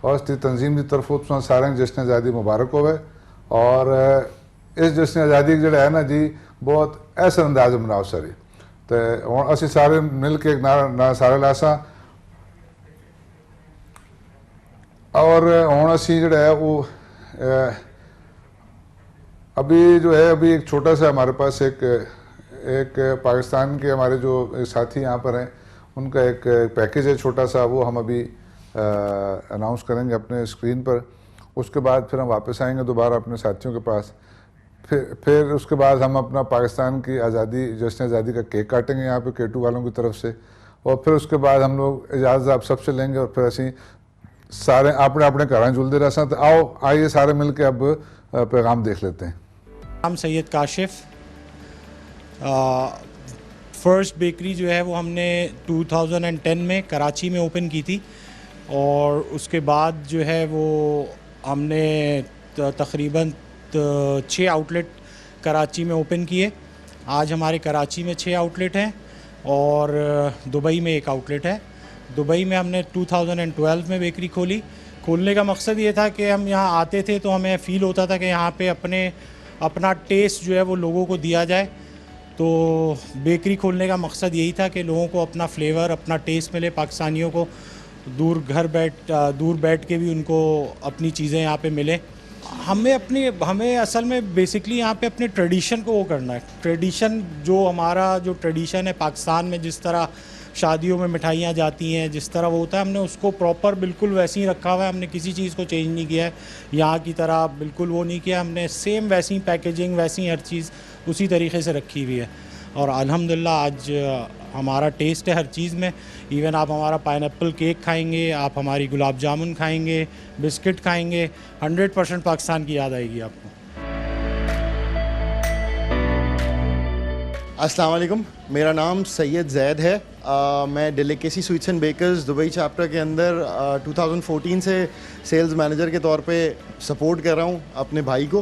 اور اس دی تنظیم دی طرف سارے جشن آزادی مبارک ہوئے، اور اس جشن آزادی جڑا ہے نا جی بہت احسن انداز مناؤ ساری، تو ہوں اسی سارے مل کے ایک نعرہ سارے لاساں، اور ہوں اسی جڑا ہے وہ ابھی جو ہے ابھی ایک چھوٹا سا ہمارے پاس ایک پاکستان کے ہمارے جو ساتھی یہاں پر ہیں ان کا ایک پیکیج ہے چھوٹا سا، وہ ہم ابھی اناؤنس کریں گے اپنے اسکرین پر۔ اس کے بعد پھر ہم واپس آئیں گے دوبارہ اپنے ساتھیوں کے پاس، پھر اس کے بعد ہم اپنا پاکستان کی آزادی جشن آزادی کا کیک کاٹیں گے یہاں پہ K2 والوں کی طرف سے، اور پھر اس کے بعد ہم لوگ اجازت آپ سب سے لیں گے، اور پھر اسی سارے اپنے اپنے گھراں جلدے رہ سکتے۔ آئیے سارے مل کے اب پیغام دیکھ لیتے ہیں۔ نام سید کاشف، فرسٹ بیکری جو ہے وہ ہم نے 2010 میں کراچی میں اوپن کی تھی، اور اس کے بعد جو ہے وہ ہم نے تقریباً 6 آؤٹ لیٹ کراچی میں اوپن کیے۔ آج ہمارے کراچی میں 6 آؤٹ لیٹ ہیں اور دبئی میں 1 آؤٹ لیٹ ہے۔ دبئی میں ہم نے 2012 میں بیکری کھولنے کا مقصد یہ تھا کہ ہم یہاں آتے تھے تو ہمیں فیل ہوتا تھا کہ یہاں پہ اپنا ٹیسٹ جو ہے وہ لوگوں کو دیا جائے، تو بیکری کھولنے کا مقصد یہی تھا کہ لوگوں کو اپنا فلیور اپنا ٹیسٹ ملے، پاکستانیوں کو دور بیٹھ کے بھی ان کو اپنی چیزیں یہاں پہ ملیں۔ ہمیں اصل میں بیسکلی یہاں پہ اپنے ٹریڈیشن کو وہ کرنا ہے، ٹریڈیشن جو ہمارا جو ٹریڈیشن ہے پاکستان میں، جس طرح شادیوں میں مٹھائیاں جاتی ہیں، جس طرح وہ ہوتا ہے، ہم نے اس کو پراپر بالکل ویسے ہی رکھا ہوا ہے۔ ہم نے کسی چیز کو چینج نہیں کیا ہے، یہاں کی طرح بالکل وہ نہیں کیا، ہم نے سیم ویسی پیکیجنگ ویسی ہر چیز اسی طریقے سے رکھی ہوئی ہے، اور الحمدللہ آج ہمارا ٹیسٹ ہے ہر چیز میں۔ ایون آپ ہمارا پائن ایپل کیک کھائیں گے، آپ ہماری گلاب جامن کھائیں گے، بسکٹ کھائیں گے، 100% پاکستان کی یاد آئے گی آپ کو۔ السلام علیکم، میرا نام سید زید ہے، میں delicacy sweets and bakers Dubai chapter کے اندر 2014 سے سیلز مینیجر کے طور پہ سپورٹ کر رہا ہوں اپنے بھائی کو۔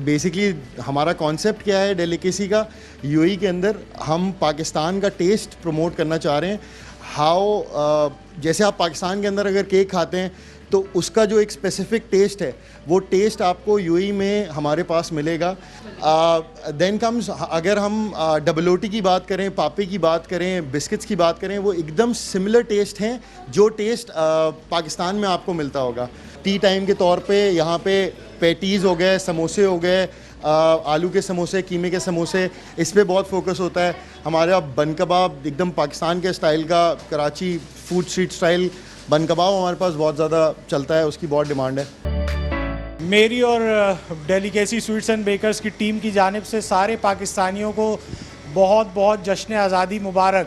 بیسکلی ہمارا کانسیپٹ کیا ہے ڈیلیکیسی کا، UAE کے اندر ہم پاکستان کا ٹیسٹ پروموٹ کرنا چاہ رہے ہیں۔ جیسے آپ پاکستان کے اندر اگر کیک کھاتے ہیں تو اس کا جو ایک اسپیسیفک ٹیسٹ ہے وہ ٹیسٹ آپ کو UAE میں ہمارے پاس ملے گا۔ دین کمز اگر ہم ڈبل اوٹی کی بات کریں، پاپے کی بات کریں، بسکٹس کی بات کریں، وہ ایک دم سملر ٹیسٹ ہیں جو ٹیسٹ پاکستان میں آپ کو ملتا ہوگا۔ ٹی ٹائم کے طور پہ یہاں پہ پیٹیز ہو گئے، سموسے ہو گئے، آلو کے سموسے، قیمے کے سموسے، اس پہ بہت فوکس ہوتا ہے۔ ہمارا بن کباب ایک دم پاکستان کے اسٹائل کا، کراچی فوڈ اسٹریٹ اسٹائل بن کباب ہمارے پاس بہت زیادہ چلتا ہے، اس کی بہت ڈیمانڈ ہے۔ میری اور ڈیلیکیسی سویٹس اینڈ بیکرز کی ٹیم کی جانب سے سارے پاکستانیوں کو بہت بہت جشن آزادی مبارک۔